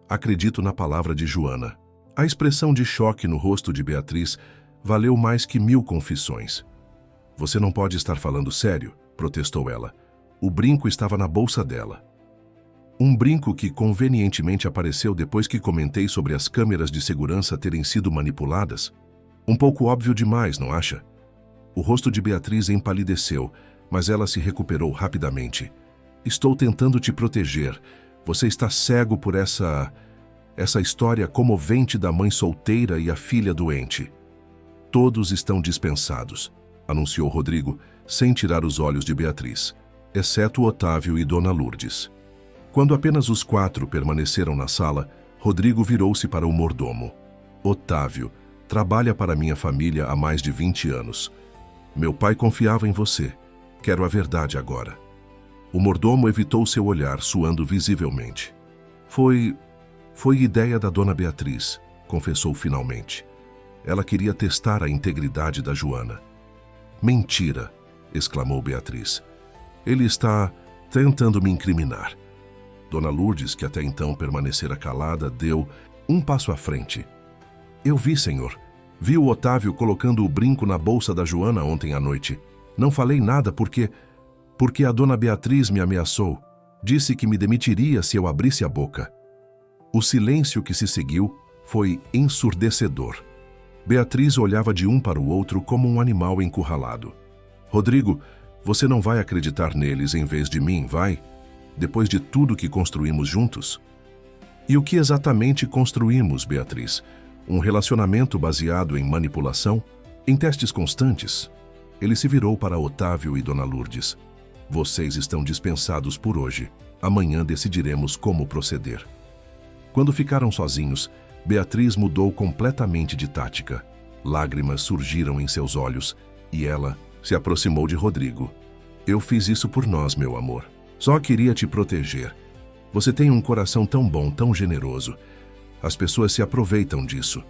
Acredito na palavra de Joana. A expressão de choque no rosto de Beatriz valeu mais que 1000 confissões. Você não pode estar falando sério, protestou ela. O brinco estava na bolsa dela. Um brinco que convenientemente apareceu depois que comentei sobre as câmeras de segurança terem sido manipuladas? Um pouco óbvio demais, não acha? O rosto de Beatriz empalideceu, mas ela se recuperou rapidamente. Estou tentando te proteger. Você está cego por essa essa história comovente da mãe solteira e a filha doente. Todos estão dispensados, anunciou Rodrigo, sem tirar os olhos de Beatriz, exceto Otávio e Dona Lourdes. Quando apenas os 4 permaneceram na sala, Rodrigo virou-se para o mordomo. Otávio, trabalha para minha família há mais de 20 anos. Meu pai confiava em você. Quero a verdade agora. O mordomo evitou seu olhar, suando visivelmente. Foi ideia da Dona Beatriz, confessou finalmente. Ela queria testar a integridade da Joana. Mentira, exclamou Beatriz. Ele está tentando me incriminar. Dona Lourdes, que até então permanecera calada, deu um passo à frente. Eu vi, senhor. Vi o Otávio colocando o brinco na bolsa da Joana ontem à noite. Não falei nada porque a Dona Beatriz me ameaçou. Disse que me demitiria se eu abrisse a boca. O silêncio que se seguiu foi ensurdecedor. Beatriz olhava de um para o outro como um animal encurralado. Rodrigo, você não vai acreditar neles em vez de mim, vai? Depois de tudo que construímos juntos? E o que exatamente construímos, Beatriz? Um relacionamento baseado em manipulação? Em testes constantes? Ele se virou para Otávio e Dona Lourdes. Vocês estão dispensados por hoje. Amanhã decidiremos como proceder. Quando ficaram sozinhos, Beatriz mudou completamente de tática. Lágrimas surgiram em seus olhos e ela se aproximou de Rodrigo. Eu fiz isso por nós, meu amor. Só queria te proteger. Você tem um coração tão bom, tão generoso. As pessoas se aproveitam disso.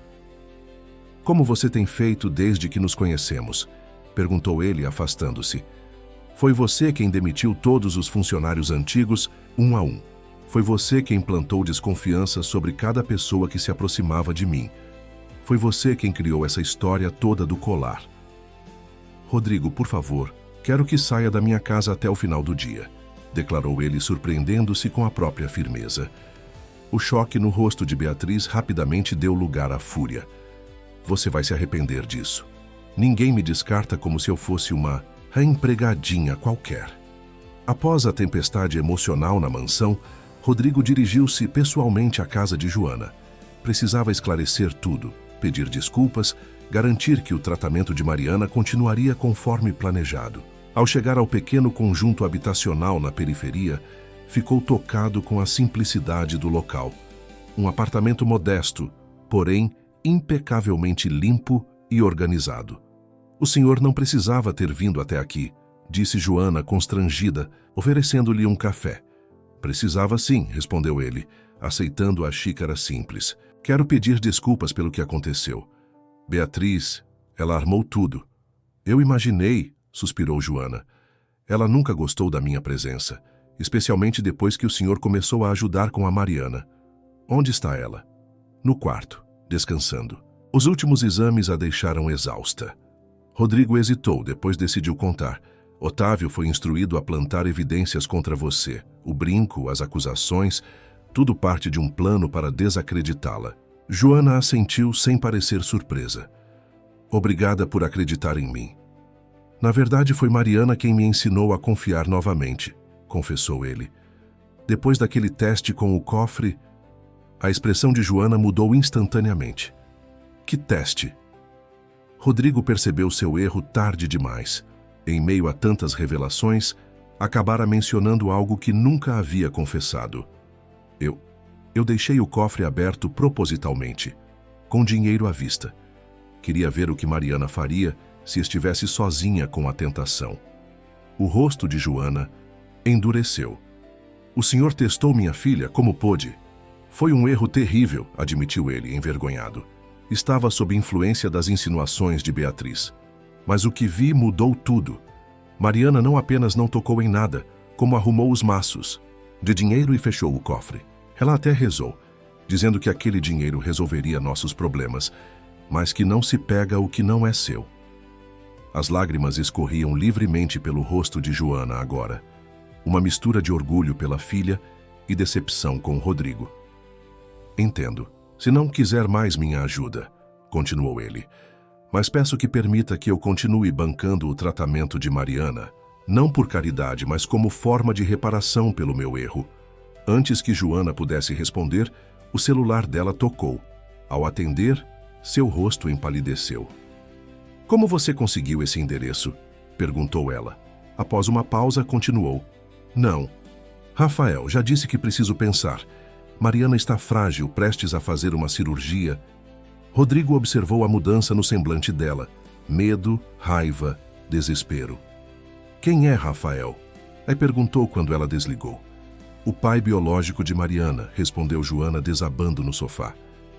Como você tem feito desde que nos conhecemos? Perguntou ele, afastando-se. Foi você quem demitiu todos os funcionários antigos, um a um. Foi você quem plantou desconfiança sobre cada pessoa que se aproximava de mim. Foi você quem criou essa história toda do colar. Rodrigo, por favor, quero que saia da minha casa até o final do dia, declarou ele, surpreendendo-se com a própria firmeza. O choque no rosto de Beatriz rapidamente deu lugar à fúria. Você vai se arrepender disso. Ninguém me descarta como se eu fosse uma empregadinha qualquer. Após a tempestade emocional na mansão, Rodrigo dirigiu-se pessoalmente à casa de Joana. Precisava esclarecer tudo, pedir desculpas, garantir que o tratamento de Mariana continuaria conforme planejado. Ao chegar ao pequeno conjunto habitacional na periferia, ficou tocado com a simplicidade do local. Um apartamento modesto, porém impecavelmente limpo e organizado. O senhor não precisava ter vindo até aqui, disse Joana, constrangida, oferecendo-lhe um café. Precisava sim, respondeu ele, aceitando a xícara simples. Quero pedir desculpas pelo que aconteceu. Beatriz, ela armou tudo. Eu imaginei, suspirou Joana. Ela nunca gostou da minha presença, especialmente depois que o senhor começou a ajudar com a Mariana. Onde está ela? No quarto, descansando. Os últimos exames a deixaram exausta. Rodrigo hesitou, depois decidiu contar. Otávio foi instruído a plantar evidências contra você. O brinco, as acusações, tudo parte de um plano para desacreditá-la. Joana assentiu sem parecer surpresa. Obrigada por acreditar em mim. Na verdade, foi Mariana quem me ensinou a confiar novamente, confessou ele. Depois daquele teste com o cofre, a expressão de Joana mudou instantaneamente. Que teste? Rodrigo percebeu seu erro tarde demais. Em meio a tantas revelações, acabara mencionando algo que nunca havia confessado. Eu deixei o cofre aberto propositalmente, com dinheiro à vista. Queria ver o que Mariana faria se estivesse sozinha com a tentação. O rosto de Joana endureceu. O senhor testou minha filha como pôde. Foi um erro terrível, admitiu ele, envergonhado. Estava sob influência das insinuações de Beatriz. Mas o que vi mudou tudo. Mariana não apenas não tocou em nada, como arrumou os maços de dinheiro e fechou o cofre. Ela até rezou, dizendo que aquele dinheiro resolveria nossos problemas, mas que não se pega o que não é seu. As lágrimas escorriam livremente pelo rosto de Joana agora, uma mistura de orgulho pela filha e decepção com Rodrigo. Entendo. Se não quiser mais minha ajuda, continuou ele, mas peço que permita que eu continue bancando o tratamento de Mariana, não por caridade, mas como forma de reparação pelo meu erro. Antes que Joana pudesse responder, O celular dela tocou. Ao atender, seu rosto empalideceu. "Como você conseguiu esse endereço?" perguntou ela. Após uma pausa, continuou. "Não. Rafael, já disse que preciso pensar. Mariana está frágil, prestes a fazer uma cirurgia." Rodrigo observou a mudança no semblante dela. Medo, raiva, desespero. "Quem é Rafael?" Aí perguntou quando ela desligou. "O pai biológico de Mariana", respondeu Joana desabando no sofá.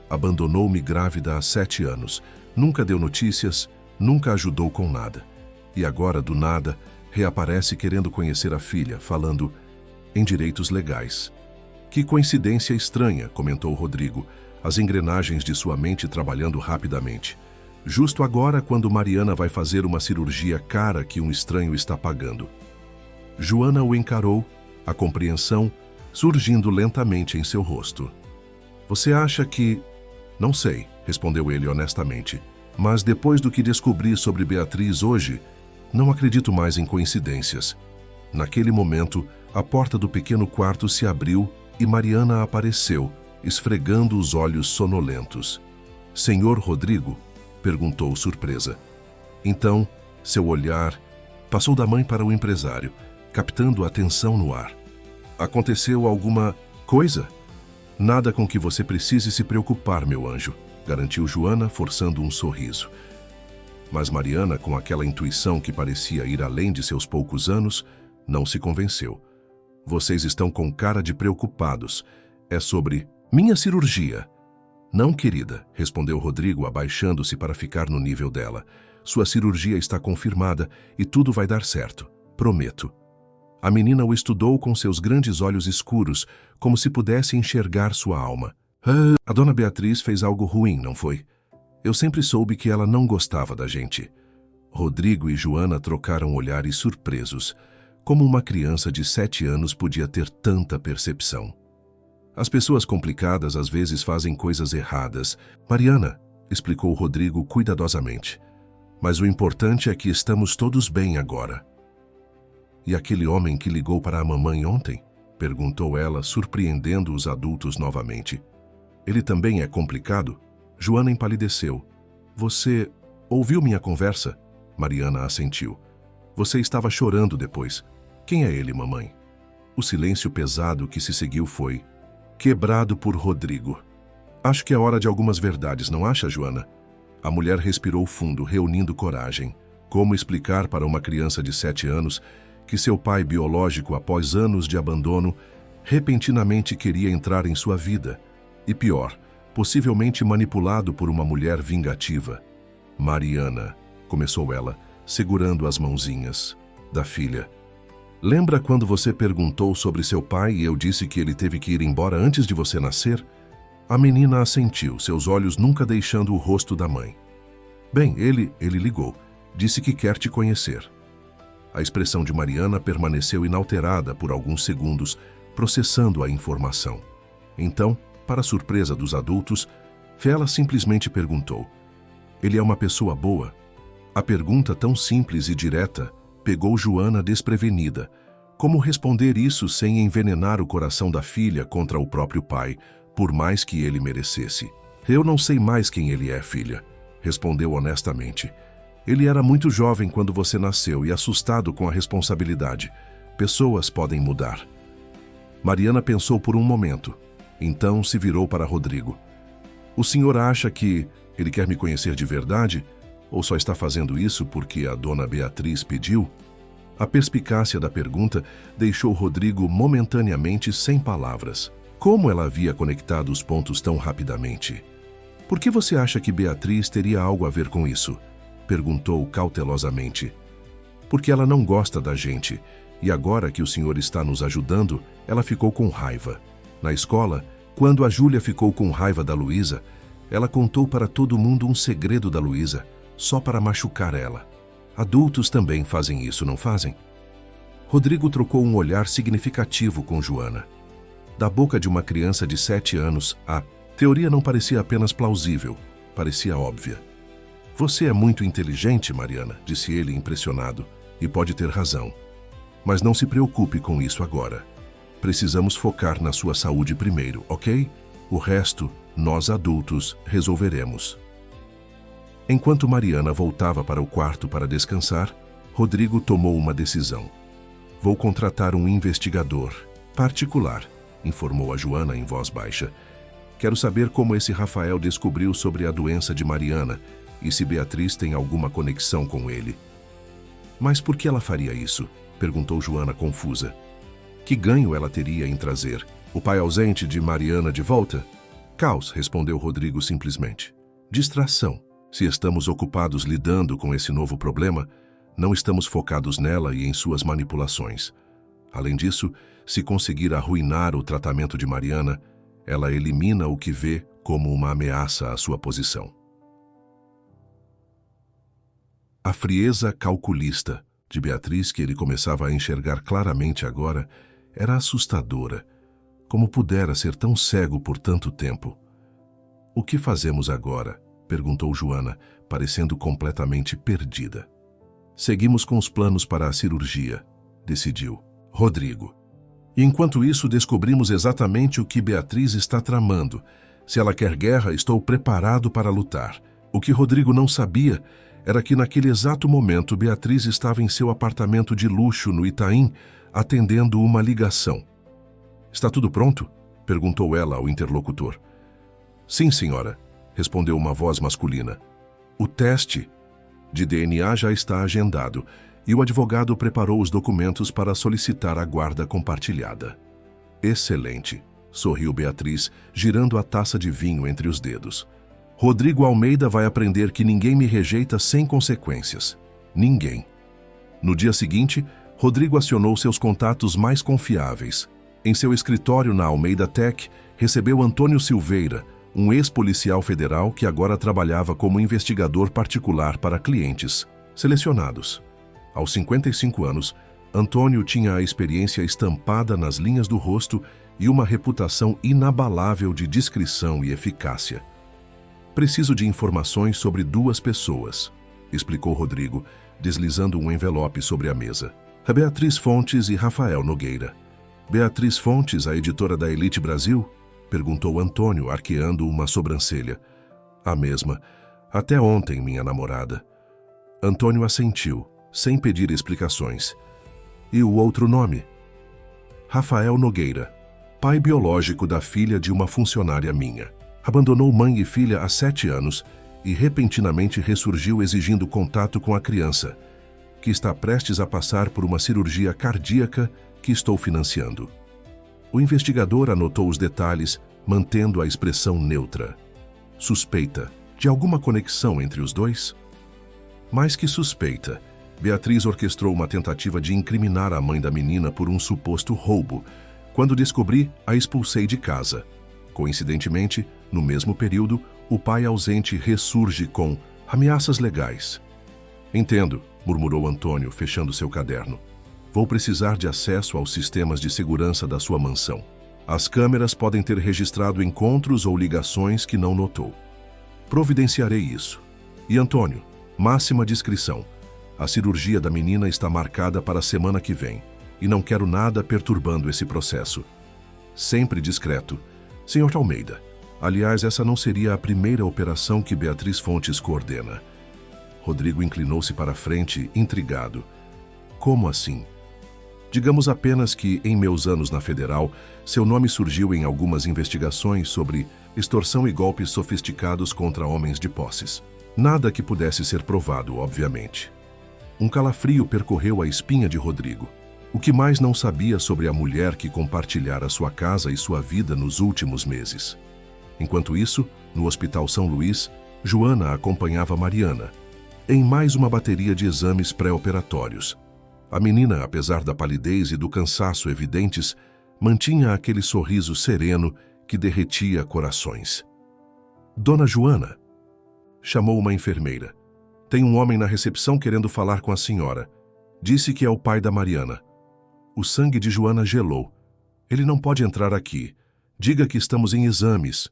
"Abandonou-me grávida há 7 anos. Nunca deu notícias, nunca ajudou com nada. E agora, do nada, reaparece querendo conhecer a filha, falando em direitos legais." "Que coincidência estranha", comentou Rodrigo, as engrenagens de sua mente trabalhando rapidamente. "Justo agora, quando Mariana vai fazer uma cirurgia cara que um estranho está pagando." Joana o encarou, a compreensão surgindo lentamente em seu rosto. "Você acha que..." "Não sei", respondeu ele honestamente. "Mas depois do que descobri sobre Beatriz hoje, não acredito mais em coincidências." Naquele momento, a porta do pequeno quarto se abriu e Mariana apareceu, esfregando os olhos sonolentos. "Senhor Rodrigo?" perguntou surpresa. Então, seu olhar passou da mãe para o empresário, captando a tensão no ar. "Aconteceu alguma coisa?" "Nada com que você precise se preocupar, meu anjo", garantiu Joana, forçando um sorriso. Mas Mariana, com aquela intuição que parecia ir além de seus poucos anos, não se convenceu. "Vocês estão com cara de preocupados. É sobre minha cirurgia." "Não, querida", respondeu Rodrigo, abaixando-se para ficar no nível dela. "Sua cirurgia está confirmada e tudo vai dar certo. Prometo." A menina o estudou com seus grandes olhos escuros, como se pudesse enxergar sua alma. "A dona Beatriz fez algo ruim, não foi? Eu sempre soube que ela não gostava da gente." Rodrigo e Joana trocaram olhares surpresos. Como uma criança de 7 anos podia ter tanta percepção? "As pessoas complicadas às vezes fazem coisas erradas, Mariana", explicou Rodrigo cuidadosamente. "Mas o importante é que estamos todos bem agora." "E aquele homem que ligou para a mamãe ontem?" perguntou ela, surpreendendo os adultos novamente. "Ele também é complicado?" Joana empalideceu. "Você ouviu minha conversa?" Mariana assentiu. "Você estava chorando depois. Quem é ele, mamãe?" O silêncio pesado que se seguiu foi quebrado por Rodrigo. "Acho que é hora de algumas verdades, não acha, Joana?" A mulher respirou fundo, reunindo coragem. Como explicar para uma criança de 7 anos que seu pai biológico, após anos de abandono, repentinamente queria entrar em sua vida? E pior, possivelmente manipulado por uma mulher vingativa. "Mariana", começou ela, segurando as mãozinhas da filha. "Lembra quando você perguntou sobre seu pai e eu disse que ele teve que ir embora antes de você nascer?" A menina assentiu, seus olhos nunca deixando o rosto da mãe. "Bem, ele ligou. Disse que quer te conhecer." A expressão de Mariana permaneceu inalterada por alguns segundos, processando a informação. Então, para surpresa dos adultos, ela simplesmente perguntou: "Ele é uma pessoa boa?" A pergunta, tão simples e direta, pegou Joana desprevenida. Como responder isso sem envenenar o coração da filha contra o próprio pai, por mais que ele merecesse? "Eu não sei mais quem ele é, filha", respondeu honestamente. "Ele era muito jovem quando você nasceu e assustado com a responsabilidade. Pessoas podem mudar." Mariana pensou por um momento. Então se virou para Rodrigo. "O senhor acha que ele quer me conhecer de verdade? Ou só está fazendo isso porque a dona Beatriz pediu?" A perspicácia da pergunta deixou Rodrigo momentaneamente sem palavras. Como ela havia conectado os pontos tão rapidamente? "Por que você acha que Beatriz teria algo a ver com isso?" perguntou cautelosamente. "Porque ela não gosta da gente, e agora que o senhor está nos ajudando, ela ficou com raiva. Na escola, quando a Júlia ficou com raiva da Luísa, ela contou para todo mundo um segredo da Luísa, só para machucar ela. Adultos também fazem isso, não fazem?" Rodrigo trocou um olhar significativo com Joana. Da boca de uma criança de 7 anos, a teoria não parecia apenas plausível, parecia óbvia. "Você é muito inteligente, Mariana", disse ele impressionado, "e pode ter razão. Mas não se preocupe com isso agora. Precisamos focar na sua saúde primeiro, ok?" O resto, nós adultos resolveremos. Enquanto Mariana voltava para o quarto para descansar, Rodrigo tomou uma decisão. Vou contratar um investigador particular, informou a Joana em voz baixa. Quero saber como esse Rafael descobriu sobre a doença de Mariana e se Beatriz tem alguma conexão com ele. Mas por que ela faria isso? Perguntou Joana confusa. Que ganho ela teria em trazer o pai ausente de Mariana de volta? Caos, respondeu Rodrigo simplesmente. Distração. Se estamos ocupados lidando com esse novo problema, não estamos focados nela e em suas manipulações. Além disso, se conseguir arruinar o tratamento de Mariana, ela elimina o que vê como uma ameaça à sua posição. A frieza calculista de Beatriz, que ele começava a enxergar claramente agora, era assustadora. Como pudera ser tão cego por tanto tempo? O que fazemos agora? Perguntou Joana, parecendo completamente perdida. Seguimos com os planos para a cirurgia, decidiu Rodrigo. E enquanto isso, descobrimos exatamente o que Beatriz está tramando. Se ela quer guerra, estou preparado para lutar. O que Rodrigo não sabia era que naquele exato momento Beatriz estava em seu apartamento de luxo no Itaim, atendendo uma ligação. Está tudo pronto? Perguntou ela ao interlocutor. Sim, senhora, respondeu uma voz masculina. O teste de DNA já está agendado e o advogado preparou os documentos para solicitar a guarda compartilhada. Excelente, sorriu Beatriz, girando a taça de vinho entre os dedos. Rodrigo Almeida vai aprender que ninguém me rejeita sem consequências. Ninguém. No dia seguinte, Rodrigo acionou seus contatos mais confiáveis. Em seu escritório na Almeida Tech, recebeu Antônio Silveira, um ex-policial federal que agora trabalhava como investigador particular para clientes selecionados. Aos 55 anos, Antônio tinha a experiência estampada nas linhas do rosto e uma reputação inabalável de discrição e eficácia. Preciso de informações sobre 2 pessoas, explicou Rodrigo, deslizando um envelope sobre a mesa. Beatriz Fontes e Rafael Nogueira. Beatriz Fontes, a editora da Elite Brasil? Perguntou Antônio, arqueando uma sobrancelha. A mesma. Até ontem, minha namorada. Antônio assentiu, sem pedir explicações. E o outro nome? Rafael Nogueira, pai biológico da filha de uma funcionária minha. Abandonou mãe e filha há 7 anos e repentinamente ressurgiu exigindo contato com a criança, que está prestes a passar por uma cirurgia cardíaca que estou financiando. O investigador anotou os detalhes, mantendo a expressão neutra. Suspeita de alguma conexão entre os dois? Mais que suspeita, Beatriz orquestrou uma tentativa de incriminar a mãe da menina por um suposto roubo. Quando descobri, a expulsei de casa. Coincidentemente, no mesmo período, o pai ausente ressurge com ameaças legais. Entendo, murmurou Antônio, fechando seu caderno. Vou precisar de acesso aos sistemas de segurança da sua mansão. As câmeras podem ter registrado encontros ou ligações que não notou. Providenciarei isso. E Antônio, máxima discrição. A cirurgia da menina está marcada para a semana que vem, e não quero nada perturbando esse processo. Sempre discreto. Senhor Almeida, aliás, essa não seria a primeira operação que Beatriz Fontes coordena. Rodrigo inclinou-se para a frente, intrigado. Como assim? Digamos apenas que, em meus anos na Federal, seu nome surgiu em algumas investigações sobre extorsão e golpes sofisticados contra homens de posses. Nada que pudesse ser provado, obviamente. Um calafrio percorreu a espinha de Rodrigo. O que mais não sabia sobre a mulher que compartilhara sua casa e sua vida nos últimos meses? Enquanto isso, no Hospital São Luís, Joana acompanhava Mariana, em mais uma bateria de exames pré-operatórios. A menina, apesar da palidez e do cansaço evidentes, mantinha aquele sorriso sereno que derretia corações. Dona Joana, chamou uma enfermeira. Tem um homem na recepção querendo falar com a senhora. Disse que é o pai da Mariana. O sangue de Joana gelou. Ele não pode entrar aqui. Diga que estamos em exames.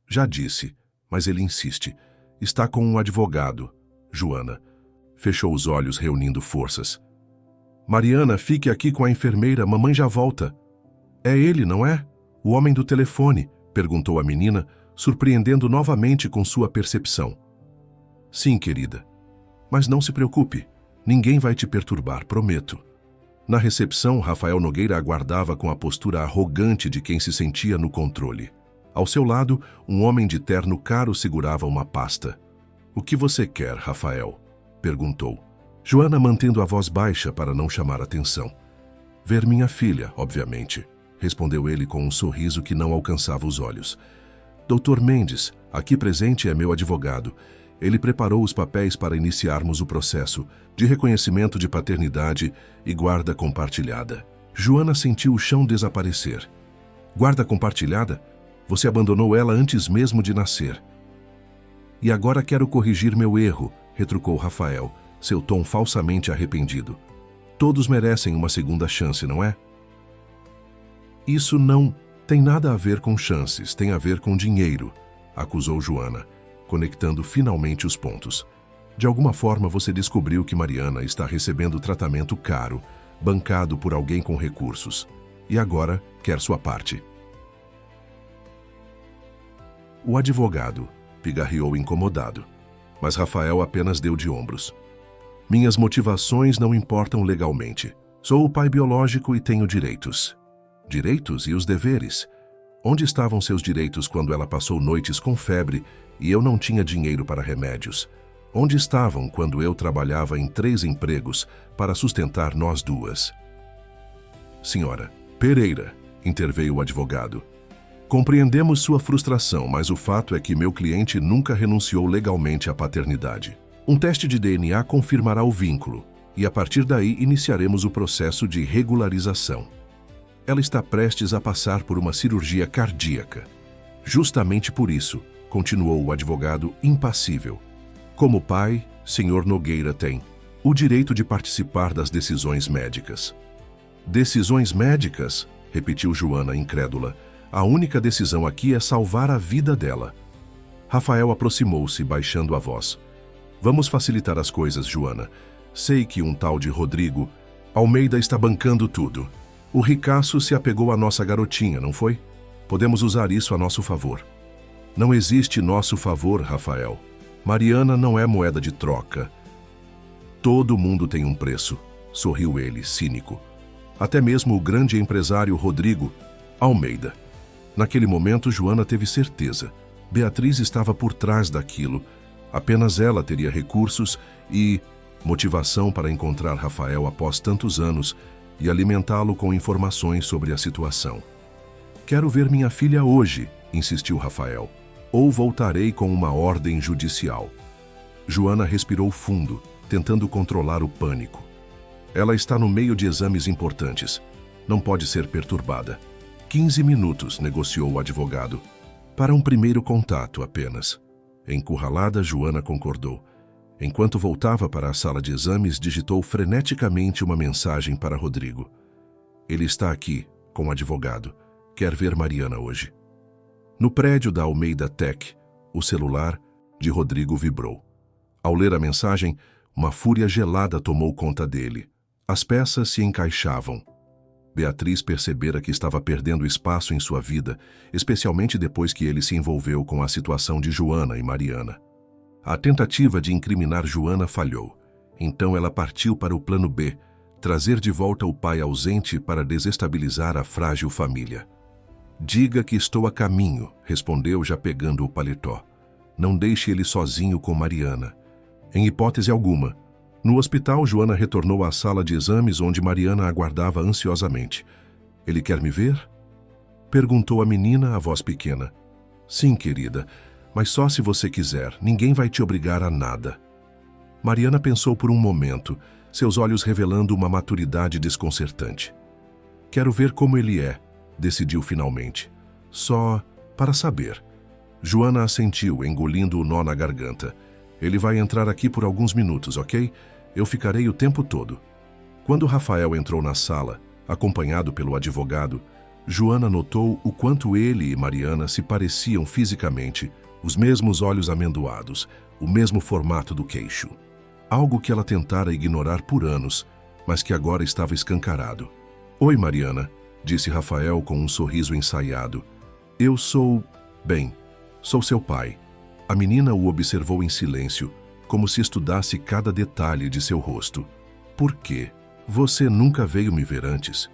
Já disse, mas ele insiste. Está com um advogado. Joana fechou os olhos, reunindo forças. Mariana, fique aqui com a enfermeira, mamãe já volta. É ele, não é? O homem do telefone, Perguntou a menina, surpreendendo novamente com sua percepção. Sim, querida. Mas não se preocupe. Ninguém vai te perturbar, prometo. Na recepção, Rafael Nogueira aguardava com a postura arrogante de quem se sentia no controle. Ao seu lado, um homem de terno caro segurava uma pasta. O que você quer, Rafael? Perguntou. Joana mantendo a voz baixa para não chamar atenção. Ver minha filha, obviamente, respondeu ele com um sorriso que não alcançava os olhos. Dr. Mendes, aqui presente é meu advogado. Ele preparou os papéis para iniciarmos o processo de reconhecimento de paternidade e guarda compartilhada. Joana sentiu o chão desaparecer. Guarda compartilhada? Você abandonou ela antes mesmo de nascer. E agora quero corrigir meu erro, retrucou Rafael, seu tom falsamente arrependido. Todos merecem uma segunda chance, não é? Isso não tem nada a ver com chances, tem a ver com dinheiro, acusou Joana, conectando finalmente os pontos. De alguma forma você descobriu que Mariana está recebendo tratamento caro, bancado por alguém com recursos, e agora quer sua parte. O advogado pigarreou incomodado, mas Rafael apenas deu de ombros. Minhas motivações não importam legalmente. Sou o pai biológico e tenho direitos. Direitos e os deveres? Onde estavam seus direitos quando ela passou noites com febre e eu não tinha dinheiro para remédios? Onde estavam quando eu trabalhava em 3 empregos para sustentar nós duas? Senhora Pereira, interveio o advogado. Compreendemos sua frustração, mas o fato é que meu cliente nunca renunciou legalmente à paternidade. Um teste de DNA confirmará o vínculo e, a partir daí, iniciaremos o processo de regularização. Ela está prestes a passar por uma cirurgia cardíaca. Justamente por isso, continuou o advogado impassível. Como pai, Sr. Nogueira tem o direito de participar das decisões médicas. Decisões médicas? Repetiu Joana incrédula. A única decisão aqui é salvar a vida dela. Rafael aproximou-se, baixando a voz. Vamos facilitar as coisas, Joana. Sei que um tal de Rodrigo Almeida está bancando tudo. O ricaço se apegou à nossa garotinha, não foi? Podemos usar isso a nosso favor. Não existe nosso favor, Rafael. Mariana não é moeda de troca. Todo mundo tem um preço, sorriu ele, cínico. Até mesmo o grande empresário Rodrigo Almeida. Naquele momento, Joana teve certeza. Beatriz estava por trás daquilo. Apenas ela teria recursos e motivação para encontrar Rafael após tantos anos e alimentá-lo com informações sobre a situação. Quero ver minha filha hoje, insistiu Rafael, ou voltarei com uma ordem judicial. Joana respirou fundo, tentando controlar o pânico. Ela está no meio de exames importantes. Não pode ser perturbada. 15 minutos, negociou o advogado. Para um primeiro contato apenas. Encurralada, Joana concordou. Enquanto voltava para a sala de exames, digitou freneticamente uma mensagem para Rodrigo. Ele está aqui, com o advogado. Quer ver Mariana hoje. No prédio da Almeida Tech, o celular de Rodrigo vibrou. Ao ler a mensagem, uma fúria gelada tomou conta dele. As peças se encaixavam. Beatriz percebera que estava perdendo espaço em sua vida, especialmente depois que ele se envolveu com a situação de Joana e Mariana. A tentativa de incriminar Joana falhou. Então ela partiu para o plano B, trazer de volta o pai ausente para desestabilizar a frágil família. Diga que estou a caminho, respondeu já pegando o paletó. Não deixe ele sozinho com Mariana. Em hipótese alguma. No hospital, Joana retornou à sala de exames onde Mariana aguardava ansiosamente. Ele quer me ver? Perguntou a menina, a voz pequena. Sim, querida, mas só se você quiser. Ninguém vai te obrigar a nada. Mariana pensou por um momento, seus olhos revelando uma maturidade desconcertante. Quero ver como ele é, decidiu finalmente. Só para saber. Joana assentiu, engolindo o nó na garganta. Ele vai entrar aqui por alguns minutos, ok? Eu ficarei o tempo todo. Quando Rafael entrou na sala, acompanhado pelo advogado, Joana notou o quanto ele e Mariana se pareciam fisicamente, os mesmos olhos amendoados, o mesmo formato do queixo. Algo que ela tentara ignorar por anos, mas que agora estava escancarado. Oi, Mariana, disse Rafael com um sorriso ensaiado. Eu sou... Bem, sou seu pai. A menina o observou em silêncio, como se estudasse cada detalhe de seu rosto. Por quê? Você nunca veio me ver antes?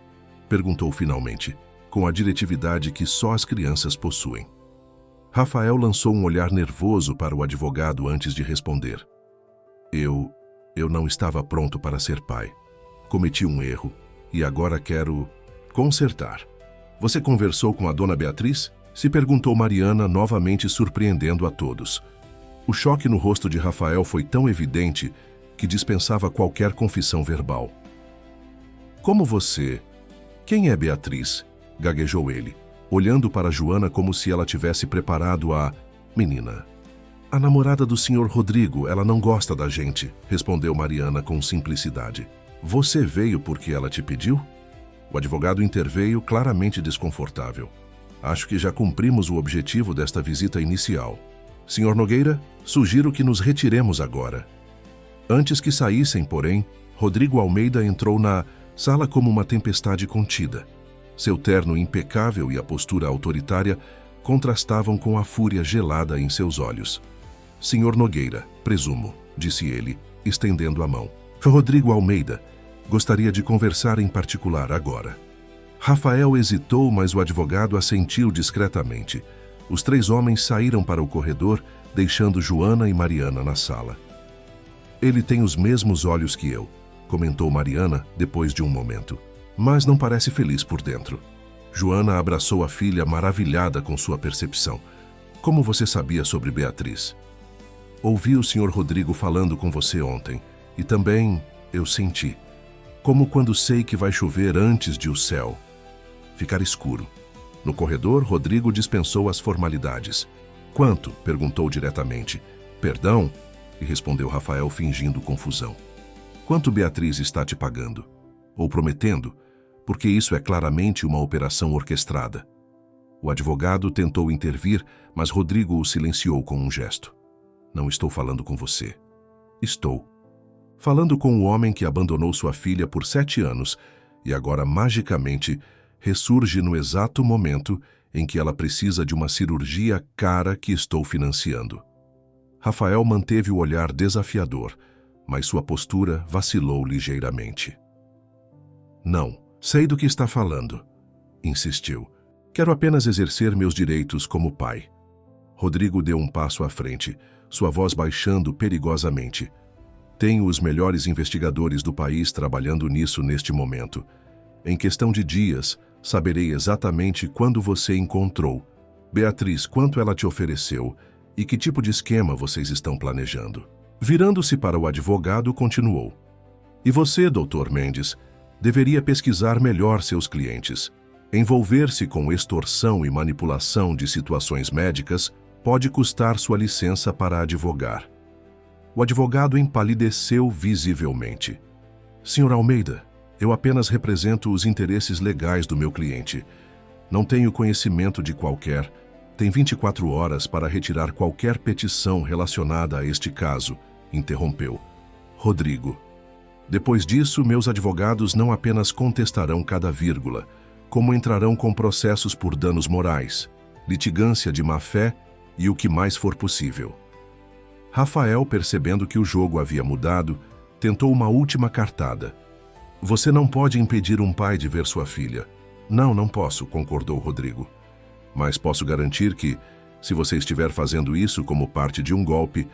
Perguntou finalmente, com a diretividade que só as crianças possuem. Rafael lançou um olhar nervoso para o advogado antes de responder. Eu não estava pronto para ser pai. Cometi um erro e agora quero consertar. Você conversou com a dona Beatriz? Se perguntou Mariana, novamente surpreendendo a todos. O choque no rosto de Rafael foi tão evidente que dispensava qualquer confissão verbal. Como você? Quem é Beatriz? Gaguejou ele, olhando para Joana como se ela tivesse preparado a... Menina. A namorada do Sr. Rodrigo, ela não gosta da gente, respondeu Mariana com simplicidade. Você veio porque ela te pediu? O advogado interveio, claramente desconfortável. Acho que já cumprimos o objetivo desta visita inicial. Sr. Nogueira, sugiro que nos retiremos agora. Antes que saíssem, porém, Rodrigo Almeida entrou na sala como uma tempestade contida. Seu terno impecável e a postura autoritária contrastavam com a fúria gelada em seus olhos. Sr. Nogueira, presumo, disse ele, estendendo a mão. Rodrigo Almeida, gostaria de conversar em particular agora. Rafael hesitou, mas o advogado assentiu discretamente. Os três homens saíram para o corredor, deixando Joana e Mariana na sala. Ele tem os mesmos olhos que eu, comentou Mariana depois de um momento, mas não parece feliz por dentro. Joana abraçou a filha, maravilhada com sua percepção. Como você sabia sobre Beatriz? Ouvi o Sr. Rodrigo falando com você ontem, e também eu senti. Como quando sei que vai chover antes de o céu ficar escuro. No corredor, Rodrigo dispensou as formalidades. Quanto? Perguntou diretamente. Perdão? E respondeu Rafael fingindo confusão. Quanto Beatriz está te pagando? Ou prometendo? Porque isso é claramente uma operação orquestrada. O advogado tentou intervir, mas Rodrigo o silenciou com um gesto. Não estou falando com você. Estou falando com o homem que abandonou sua filha por 7 anos e agora, magicamente, ressurge no exato momento em que ela precisa de uma cirurgia cara que estou financiando. Rafael manteve o olhar desafiador, mas sua postura vacilou ligeiramente. Não, sei do que está falando, insistiu. Quero apenas exercer meus direitos como pai. Rodrigo deu um passo à frente, sua voz baixando perigosamente. Tenho os melhores investigadores do país trabalhando nisso neste momento. Em questão de dias, saberei exatamente quando você encontrou. Beatriz, quanto ela te ofereceu e que tipo de esquema vocês estão planejando. Virando-se para o advogado, continuou. E você, Dr. Mendes, deveria pesquisar melhor seus clientes. Envolver-se com extorsão e manipulação de situações médicas pode custar sua licença para advogar. O advogado empalideceu visivelmente. Sr. Almeida, eu apenas represento os interesses legais do meu cliente. Não tenho conhecimento de qualquer. Tem 24 horas para retirar qualquer petição relacionada a este caso, interrompeu. Rodrigo. Depois disso, meus advogados não apenas contestarão cada vírgula, como entrarão com processos por danos morais, litigância de má-fé e o que mais for possível. Rafael, percebendo que o jogo havia mudado, tentou uma última cartada. Você não pode impedir um pai de ver sua filha. Não posso, concordou Rodrigo. Mas posso garantir que, se você estiver fazendo isso como parte de um golpe,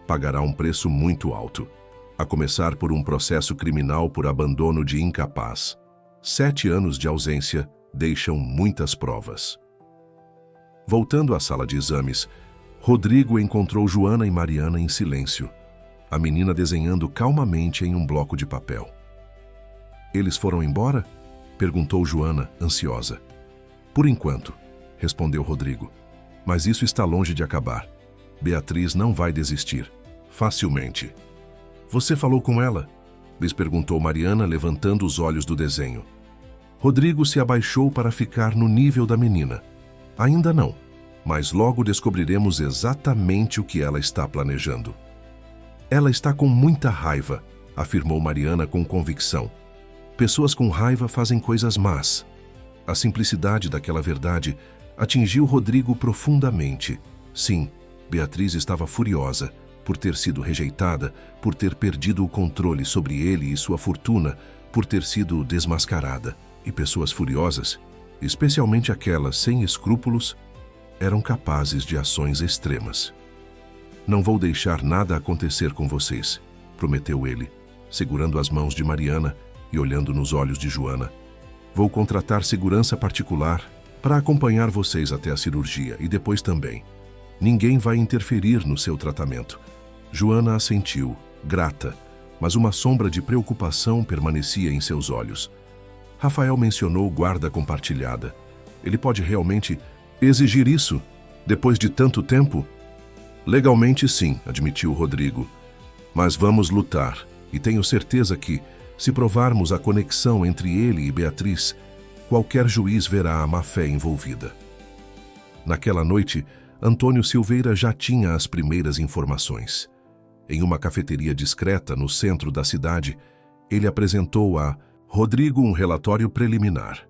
pagará um preço muito alto, a começar por um processo criminal por abandono de incapaz. 7 anos de ausência deixam muitas provas. Voltando à sala de exames, Rodrigo encontrou Joana e Mariana em silêncio, a menina desenhando calmamente em um bloco de papel. Eles foram embora? Perguntou Joana, ansiosa. Por enquanto, respondeu Rodrigo. Mas isso está longe de acabar. Beatriz não vai desistir. Facilmente. Você falou com ela? Lhes perguntou Mariana, levantando os olhos do desenho. Rodrigo se abaixou para ficar no nível da menina. Ainda não, mas logo descobriremos exatamente o que ela está planejando. Ela está com muita raiva, afirmou Mariana com convicção. Pessoas com raiva fazem coisas más. A simplicidade daquela verdade atingiu Rodrigo profundamente. Sim, Beatriz estava furiosa por ter sido rejeitada, por ter perdido o controle sobre ele e sua fortuna, por ter sido desmascarada. E pessoas furiosas, especialmente aquelas sem escrúpulos, eram capazes de ações extremas. Não vou deixar nada acontecer com vocês, prometeu ele, segurando as mãos de Mariana e olhando nos olhos de Joana. Vou contratar segurança particular para acompanhar vocês até a cirurgia e depois também. Ninguém vai interferir no seu tratamento. Joana assentiu, grata, mas uma sombra de preocupação permanecia em seus olhos. Rafael mencionou guarda compartilhada. Ele pode realmente exigir isso, depois de tanto tempo? Legalmente sim, admitiu Rodrigo. Mas vamos lutar, e tenho certeza que, se provarmos a conexão entre ele e Beatriz, qualquer juiz verá a má-fé envolvida. Naquela noite, Antônio Silveira já tinha as primeiras informações. Em uma cafeteria discreta no centro da cidade, ele apresentou a Rodrigo um relatório preliminar.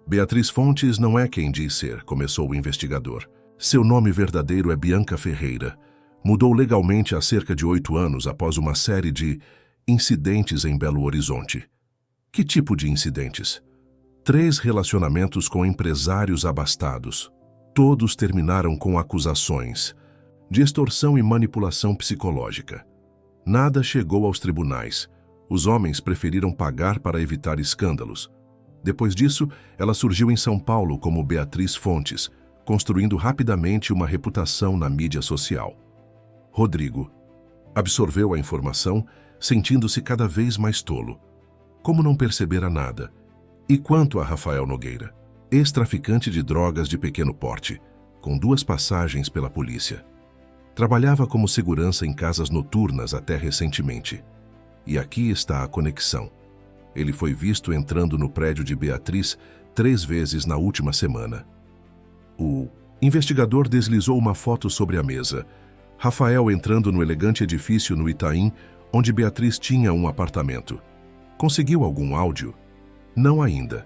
Beatriz Fontes não é quem diz ser, começou o investigador. Seu nome verdadeiro é Bianca Ferreira. Mudou legalmente há cerca de 8 anos após uma série de incidentes em Belo Horizonte. Que tipo de incidentes? 3 relacionamentos com empresários abastados. Todos terminaram com acusações de extorsão e manipulação psicológica. Nada chegou aos tribunais. Os homens preferiram pagar para evitar escândalos. Depois disso, ela surgiu em São Paulo como Beatriz Fontes, construindo rapidamente uma reputação na mídia social. Rodrigo absorveu a informação, sentindo-se cada vez mais tolo. Como não percebera nada? E quanto a Rafael Nogueira? Ex-traficante de drogas de pequeno porte, com 2 passagens pela polícia. Trabalhava como segurança em casas noturnas até recentemente. E aqui está a conexão. Ele foi visto entrando no prédio de Beatriz 3 vezes na última semana. O investigador deslizou uma foto sobre a mesa. Rafael entrando no elegante edifício no Itaim, onde Beatriz tinha um apartamento. Conseguiu algum áudio? Não ainda,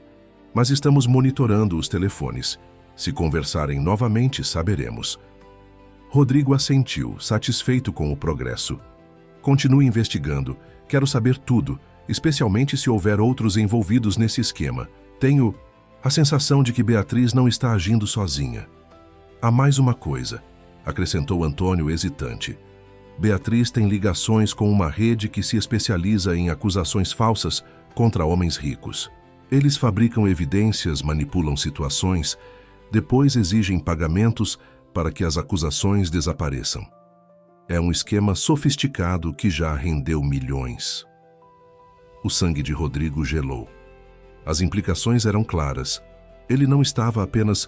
mas estamos monitorando os telefones. Se conversarem novamente, saberemos. Rodrigo assentiu, satisfeito com o progresso. Continue investigando. Quero saber tudo, especialmente se houver outros envolvidos nesse esquema. Tenho a sensação de que Beatriz não está agindo sozinha. Há mais uma coisa, acrescentou Antônio hesitante. Beatriz tem ligações com uma rede que se especializa em acusações falsas contra homens ricos. Eles fabricam evidências, manipulam situações, depois exigem pagamentos para que as acusações desapareçam. É um esquema sofisticado que já rendeu milhões. O sangue de Rodrigo gelou. As implicações eram claras. Ele não estava apenas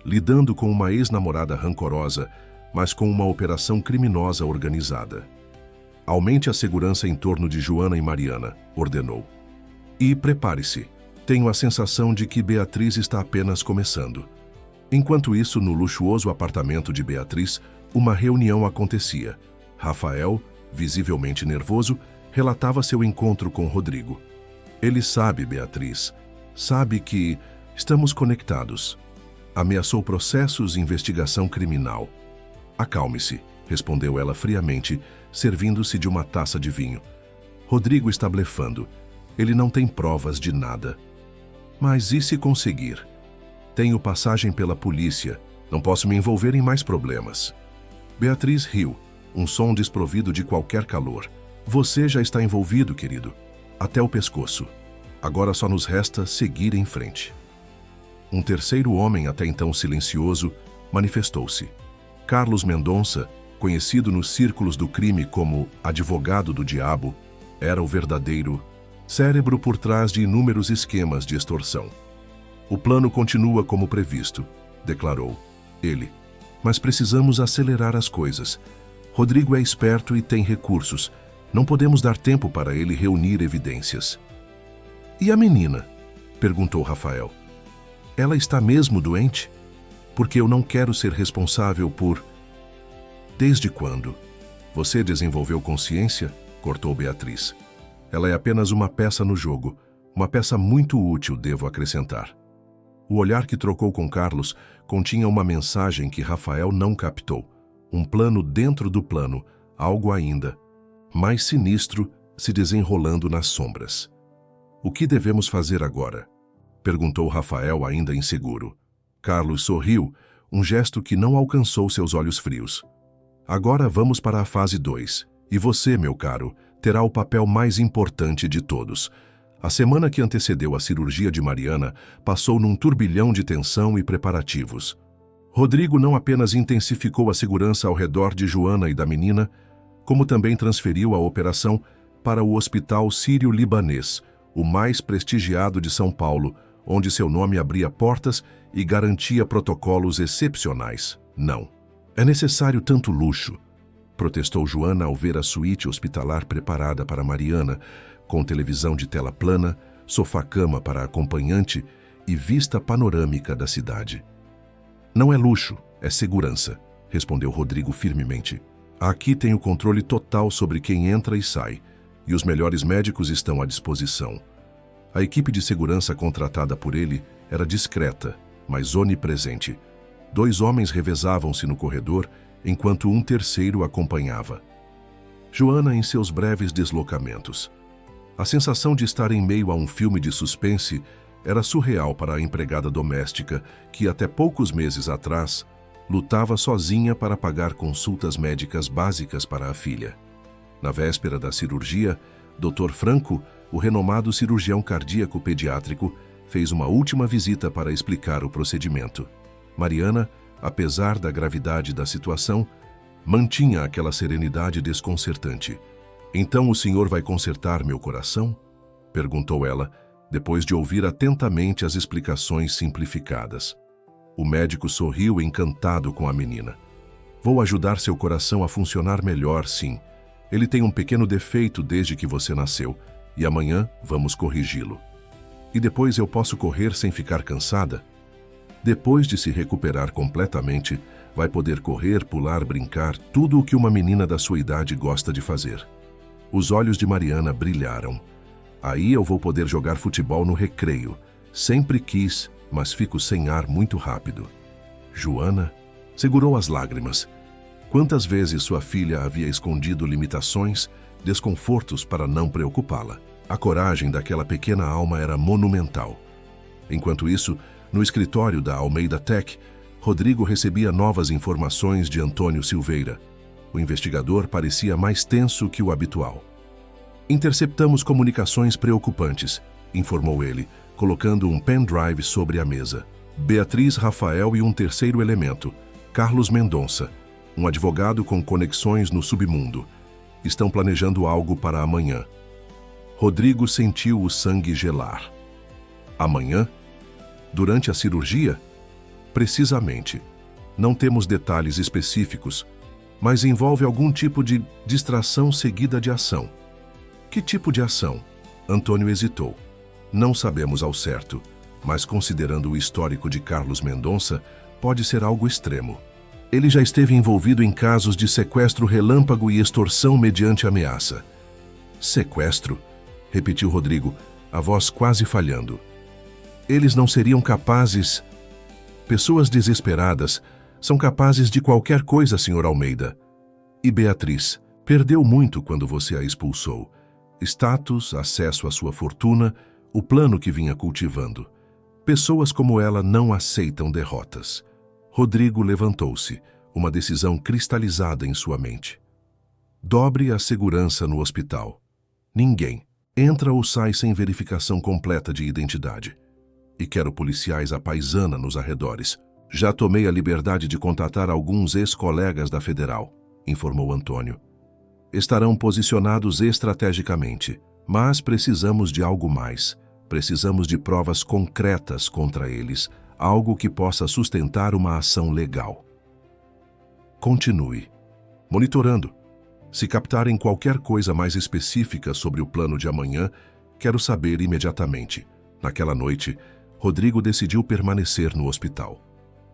lidando com uma ex-namorada rancorosa, mas com uma operação criminosa organizada. Aumente a segurança em torno de Joana e Mariana, ordenou. E prepare-se. Tenho a sensação de que Beatriz está apenas começando. Enquanto isso, no luxuoso apartamento de Beatriz, uma reunião acontecia. Rafael, visivelmente nervoso, relatava seu encontro com Rodrigo. Ele sabe, Beatriz, sabe que estamos conectados. Ameaçou processos e investigação criminal. Acalme-se, respondeu ela friamente, servindo-se de uma taça de vinho. Rodrigo está blefando. Ele não tem provas de nada. Mas e se conseguir? Tenho passagem pela polícia. Não posso me envolver em mais problemas. Beatriz riu, um som desprovido de qualquer calor. Você já está envolvido, querido. Até o pescoço. Agora só nos resta seguir em frente. Um terceiro homem, até então silencioso, manifestou-se. Carlos Mendonça, conhecido nos círculos do crime como advogado do diabo, era o verdadeiro cérebro por trás de inúmeros esquemas de extorsão. O plano continua como previsto, declarou ele. Mas precisamos acelerar as coisas. Rodrigo é esperto e tem recursos. Não podemos dar tempo para ele reunir evidências. E a menina? Perguntou Rafael. Ela está mesmo doente? Porque eu não quero ser responsável por... Desde quando? Você desenvolveu consciência? Cortou Beatriz. Ela é apenas uma peça no jogo. Uma peça muito útil, devo acrescentar. O olhar que trocou com Carlos continha uma mensagem que Rafael não captou. Um plano dentro do plano, algo ainda mais sinistro se desenrolando nas sombras. O que devemos fazer agora? Perguntou Rafael, ainda inseguro. Carlos sorriu, um gesto que não alcançou seus olhos frios. Agora vamos para a fase 2. E você, meu caro, terá o papel mais importante de todos. A semana que antecedeu a cirurgia de Mariana passou num turbilhão de tensão e preparativos. Rodrigo não apenas intensificou a segurança ao redor de Joana e da menina, como também transferiu a operação para o Hospital Sírio-Libanês, o mais prestigiado de São Paulo, onde seu nome abria portas e garantia protocolos excepcionais. Não. É necessário tanto luxo, protestou Joana ao ver a suíte hospitalar preparada para Mariana, com televisão de tela plana, sofá-cama para acompanhante e vista panorâmica da cidade. Não é luxo, é segurança, respondeu Rodrigo firmemente. Aqui tem o controle total sobre quem entra e sai, e os melhores médicos estão à disposição. A equipe de segurança contratada por ele era discreta, mas onipresente. 2 homens revezavam-se no corredor, enquanto um terceiro acompanhava. Joana em seus breves deslocamentos. A sensação de estar em meio a um filme de suspense era surreal para a empregada doméstica que, até poucos meses atrás, lutava sozinha para pagar consultas médicas básicas para a filha. Na véspera da cirurgia, Dr. Franco, o renomado cirurgião cardíaco pediátrico, fez uma última visita para explicar o procedimento. Mariana, apesar da gravidade da situação, mantinha aquela serenidade desconcertante. "Então o senhor vai consertar meu coração?" perguntou ela, depois de ouvir atentamente as explicações simplificadas. O médico sorriu encantado com a menina. "Vou ajudar seu coração a funcionar melhor, sim. Ele tem um pequeno defeito desde que você nasceu, e amanhã vamos corrigi-lo. E depois eu posso correr sem ficar cansada?" Depois de se recuperar completamente, vai poder correr, pular, brincar, tudo o que uma menina da sua idade gosta de fazer. Os olhos de Mariana brilharam. "Aí eu vou poder jogar futebol no recreio. Sempre quis, mas fico sem ar muito rápido." Joana segurou as lágrimas. Quantas vezes sua filha havia escondido limitações, desconfortos para não preocupá-la. A coragem daquela pequena alma era monumental. Enquanto isso, no escritório da Almeida Tech, Rodrigo recebia novas informações de Antônio Silveira. O investigador parecia mais tenso que o habitual. "Interceptamos comunicações preocupantes", informou ele, colocando um pendrive sobre a mesa. "Beatriz, Rafael e um terceiro elemento, Carlos Mendonça, um advogado com conexões no submundo. Estão planejando algo para amanhã." Rodrigo sentiu o sangue gelar. Amanhã? Durante a cirurgia? Precisamente. Não temos detalhes específicos, mas envolve algum tipo de distração seguida de ação. Que tipo de ação? Antônio hesitou. Não sabemos ao certo, mas considerando o histórico de Carlos Mendonça, pode ser algo extremo. Ele já esteve envolvido em casos de sequestro relâmpago e extorsão mediante ameaça. "Sequestro?" repetiu Rodrigo, a voz quase falhando. "Eles não seriam capazes..." "Pessoas desesperadas são capazes de qualquer coisa, Sr. Almeida. E Beatriz perdeu muito quando você a expulsou. Status, acesso à sua fortuna, o plano que vinha cultivando. Pessoas como ela não aceitam derrotas." Rodrigo levantou-se, uma decisão cristalizada em sua mente. "Dobre a segurança no hospital. Ninguém entra ou sai sem verificação completa de identidade. E quero policiais à paisana nos arredores. Já tomei a liberdade de contatar alguns ex-colegas da Federal", informou Antônio. "Estarão posicionados estrategicamente, mas precisamos de algo mais. Precisamos de provas concretas contra eles, algo que possa sustentar uma ação legal." "Continue monitorando. Se captarem qualquer coisa mais específica sobre o plano de amanhã, quero saber imediatamente." Naquela noite, Rodrigo decidiu permanecer no hospital.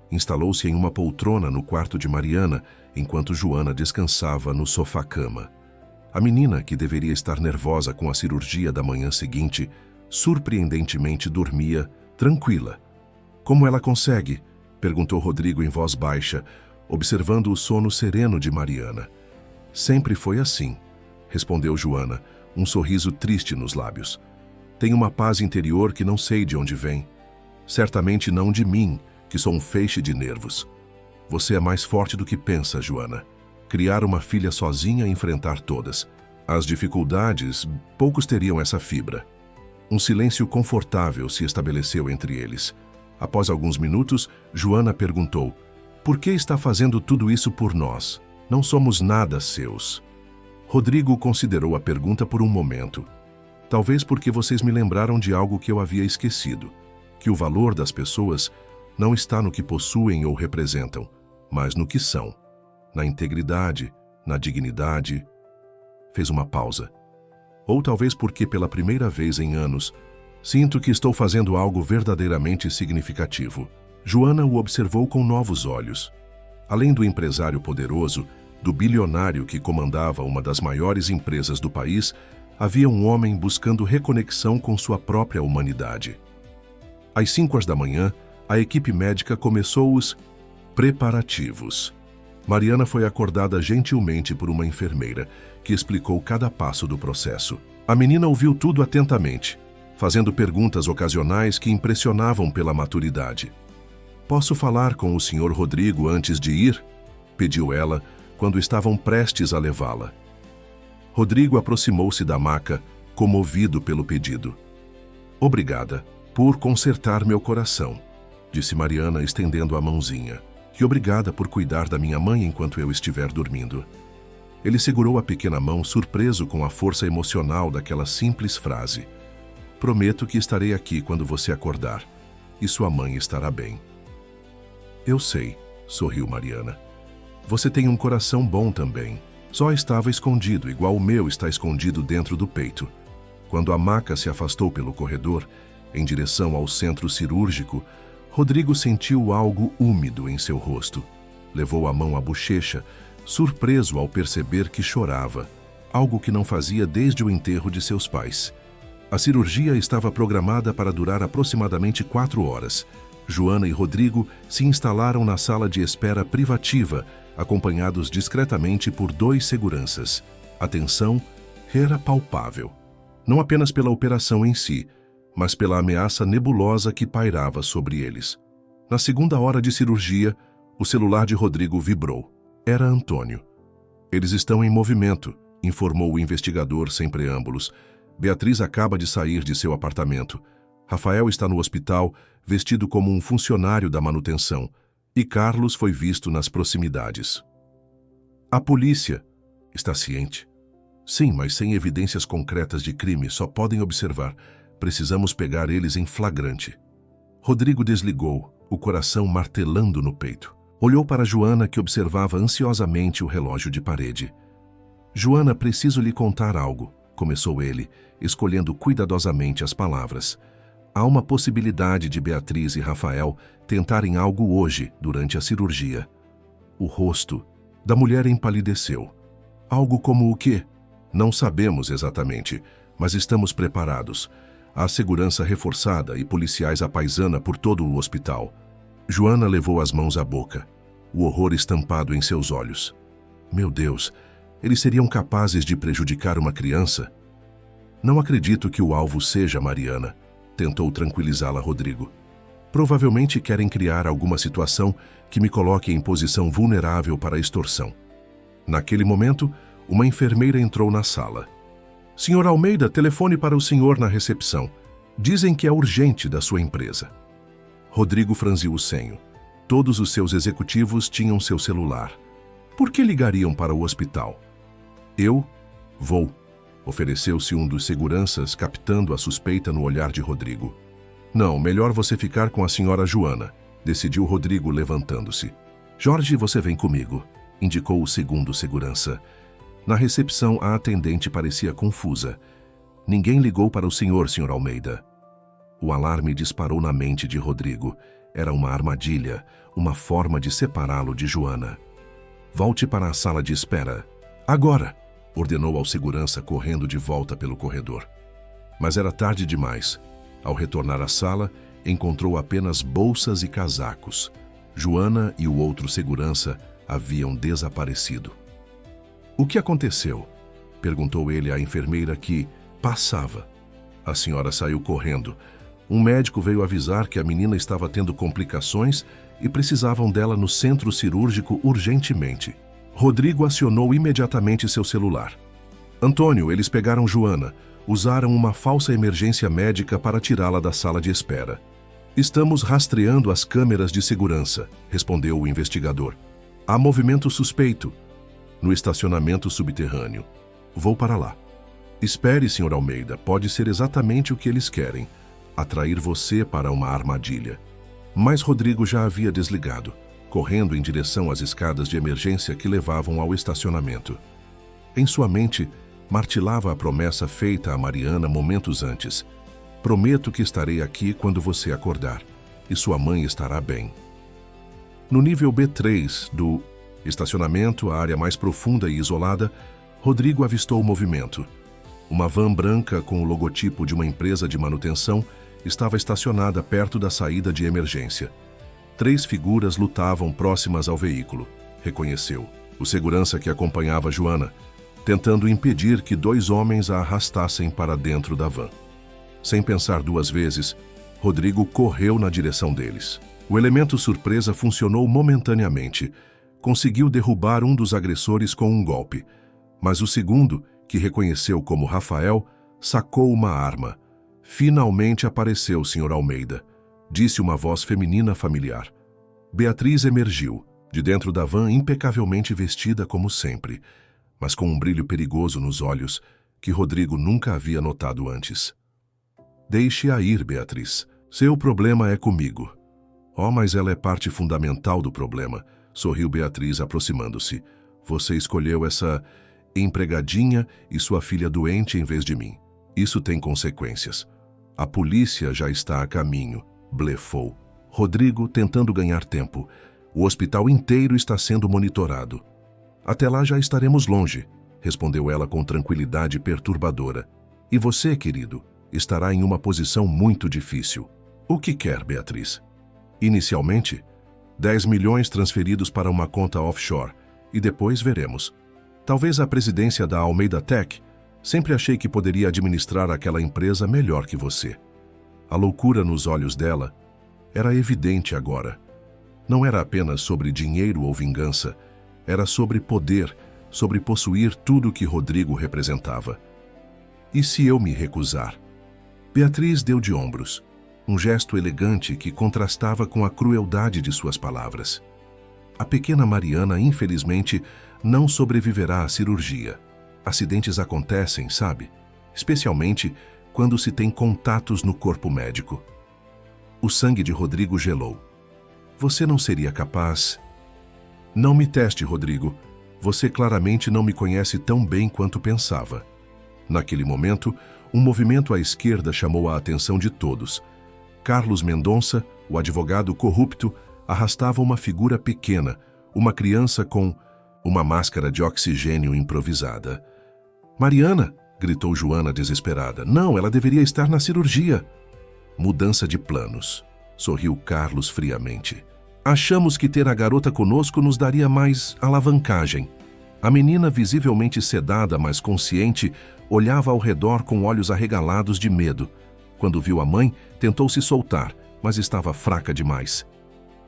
Instalou-se em uma poltrona no quarto de Mariana, enquanto Joana descansava no sofá-cama. A menina, que deveria estar nervosa com a cirurgia da manhã seguinte, surpreendentemente dormia, tranquila. Como ela consegue? Perguntou Rodrigo em voz baixa, observando o sono sereno de Mariana. Sempre foi assim, respondeu Joana, um sorriso triste nos lábios. Tenho uma paz interior que não sei de onde vem. Certamente não de mim, que sou um feixe de nervos. Você é mais forte do que pensa, Joana. Criar uma filha sozinha e enfrentar todas. As dificuldades, poucos teriam essa fibra. Um silêncio confortável se estabeleceu entre eles. Após alguns minutos, Joana perguntou: por que está fazendo tudo isso por nós? Não somos nada seus. Rodrigo considerou a pergunta por um momento. Talvez porque vocês me lembraram de algo que eu havia esquecido. Que o valor das pessoas não está no que possuem ou representam, mas no que são. Na integridade, na dignidade. Fez uma pausa. Ou talvez porque pela primeira vez em anos, sinto que estou fazendo algo verdadeiramente significativo. Joana o observou com novos olhos. Além do empresário poderoso, do bilionário que comandava uma das maiores empresas do país, havia um homem buscando reconexão com sua própria humanidade. Às 5 da manhã, a equipe médica começou os preparativos. Mariana foi acordada gentilmente por uma enfermeira, que explicou cada passo do processo. A menina ouviu tudo atentamente, fazendo perguntas ocasionais que impressionavam pela maturidade. Posso falar com o Sr. Rodrigo antes de ir? Pediu ela, quando estavam prestes a levá-la. Rodrigo aproximou-se da maca, comovido pelo pedido. Obrigada por consertar meu coração, disse Mariana, estendendo a mãozinha. E obrigada por cuidar da minha mãe enquanto eu estiver dormindo. Ele segurou a pequena mão, surpreso com a força emocional daquela simples frase. Prometo que estarei aqui quando você acordar, e sua mãe estará bem. Eu sei, sorriu Mariana. Você tem um coração bom também. Só estava escondido, igual o meu está escondido dentro do peito. Quando a maca se afastou pelo corredor, em direção ao centro cirúrgico, Rodrigo sentiu algo úmido em seu rosto. Levou a mão à bochecha, surpreso ao perceber que chorava, algo que não fazia desde o enterro de seus pais. A cirurgia estava programada para durar aproximadamente 4 horas. Joana e Rodrigo se instalaram na sala de espera privativa, acompanhados discretamente por 2 seguranças. A tensão era palpável, não apenas pela operação em si, mas pela ameaça nebulosa que pairava sobre eles. Na 2ª hora de cirurgia, o celular de Rodrigo vibrou. Era Antônio. Eles estão em movimento, informou o investigador sem preâmbulos. Beatriz acaba de sair de seu apartamento. Rafael está no hospital, vestido como um funcionário da manutenção, e Carlos foi visto nas proximidades. A polícia está ciente? Sim, mas sem evidências concretas de crime, só podem observar. Precisamos pegar eles em flagrante. Rodrigo desligou, o coração martelando no peito. Olhou para Joana, que observava ansiosamente o relógio de parede. Joana, preciso lhe contar algo, começou ele, escolhendo cuidadosamente as palavras. Há uma possibilidade de Beatriz e Rafael tentarem algo hoje, durante a cirurgia. O rosto da mulher empalideceu. Algo como o quê? Não sabemos exatamente, mas estamos preparados. Há segurança reforçada e policiais à paisana por todo o hospital. Joana levou as mãos à boca, o horror estampado em seus olhos. Meu Deus, eles seriam capazes de prejudicar uma criança? Não acredito que o alvo seja Mariana, tentou tranquilizá-la Rodrigo. Provavelmente querem criar alguma situação que me coloque em posição vulnerável para a extorsão. Naquele momento, uma enfermeira entrou na sala. Senhor Almeida, telefone para o senhor na recepção. Dizem que é urgente da sua empresa. Rodrigo franziu o senho. Todos os seus executivos tinham seu celular. Por que ligariam para o hospital? Eu vou. Ofereceu-se um dos seguranças, captando a suspeita no olhar de Rodrigo. Não, melhor você ficar com a senhora Joana, decidiu Rodrigo levantando-se. Jorge, você vem comigo, indicou o segundo segurança. Na recepção, a atendente parecia confusa. Ninguém ligou para o senhor, Sr. Almeida. O alarme disparou na mente de Rodrigo. Era uma armadilha, uma forma de separá-lo de Joana. Volte para a sala de espera. Agora! Ordenou ao segurança, correndo de volta pelo corredor. Mas era tarde demais. Ao retornar à sala, encontrou apenas bolsas e casacos. Joana e o outro segurança haviam desaparecido. "O que aconteceu?" perguntou ele à enfermeira que passava. A senhora saiu correndo. Um médico veio avisar que a menina estava tendo complicações e precisavam dela no centro cirúrgico urgentemente. Rodrigo acionou imediatamente seu celular. "Antônio, eles pegaram Joana. Usaram uma falsa emergência médica para tirá-la da sala de espera." "Estamos rastreando as câmeras de segurança", respondeu o investigador. "Há movimento suspeito no estacionamento subterrâneo. Vou para lá." "Espere, Sr. Almeida, pode ser exatamente o que eles querem, atrair você para uma armadilha." Mas Rodrigo já havia desligado, correndo em direção às escadas de emergência que levavam ao estacionamento. Em sua mente, martelava a promessa feita a Mariana momentos antes. "Prometo que estarei aqui quando você acordar, e sua mãe estará bem." No nível B3 do estacionamento, a área mais profunda e isolada, Rodrigo avistou o movimento. Uma van branca com o logotipo de uma empresa de manutenção estava estacionada perto da saída de emergência. 3 figuras lutavam próximas ao veículo, reconheceu. O segurança que acompanhava Joana, tentando impedir que 2 homens a arrastassem para dentro da van. Sem pensar 2 vezes, Rodrigo correu na direção deles. O elemento surpresa funcionou momentaneamente. Conseguiu derrubar um dos agressores com um golpe, mas o segundo, que reconheceu como Rafael, sacou uma arma. "Finalmente apareceu, Sr. Almeida", disse uma voz feminina familiar. Beatriz emergiu, de dentro da van impecavelmente vestida como sempre, mas com um brilho perigoso nos olhos que Rodrigo nunca havia notado antes. "Deixe-a ir, Beatriz. Seu problema é comigo." "Oh, mas ela é parte fundamental do problema", sorriu Beatriz aproximando-se. "Você escolheu essa empregadinha e sua filha doente em vez de mim. Isso tem consequências." "A polícia já está a caminho", blefou Rodrigo, tentando ganhar tempo. "O hospital inteiro está sendo monitorado." "Até lá já estaremos longe", respondeu ela com tranquilidade perturbadora. "E você, querido, estará em uma posição muito difícil." "O que quer, Beatriz?" "Inicialmente, 10 milhões transferidos para uma conta offshore, e depois veremos. Talvez a presidência da Almeida Tech. Sempre achei que poderia administrar aquela empresa melhor que você." A loucura nos olhos dela era evidente agora. Não era apenas sobre dinheiro ou vingança, era sobre poder, sobre possuir tudo que Rodrigo representava. "E se eu me recusar?" Beatriz deu de ombros, um gesto elegante que contrastava com a crueldade de suas palavras. "A pequena Mariana, infelizmente, não sobreviverá à cirurgia. Acidentes acontecem, sabe? Especialmente quando se tem contatos no corpo médico." O sangue de Rodrigo gelou. "Você não seria capaz?" "Não me teste, Rodrigo. Você claramente não me conhece tão bem quanto pensava." Naquele momento, um movimento à esquerda chamou a atenção de todos. Carlos Mendonça, o advogado corrupto, arrastava uma figura pequena, uma criança com uma máscara de oxigênio improvisada. "Mariana!" gritou Joana desesperada. "Não, ela deveria estar na cirurgia." "Mudança de planos", sorriu Carlos friamente. "Achamos que ter a garota conosco nos daria mais alavancagem." A menina, visivelmente sedada, mas consciente, olhava ao redor com olhos arregalados de medo. Quando viu a mãe, tentou se soltar, mas estava fraca demais.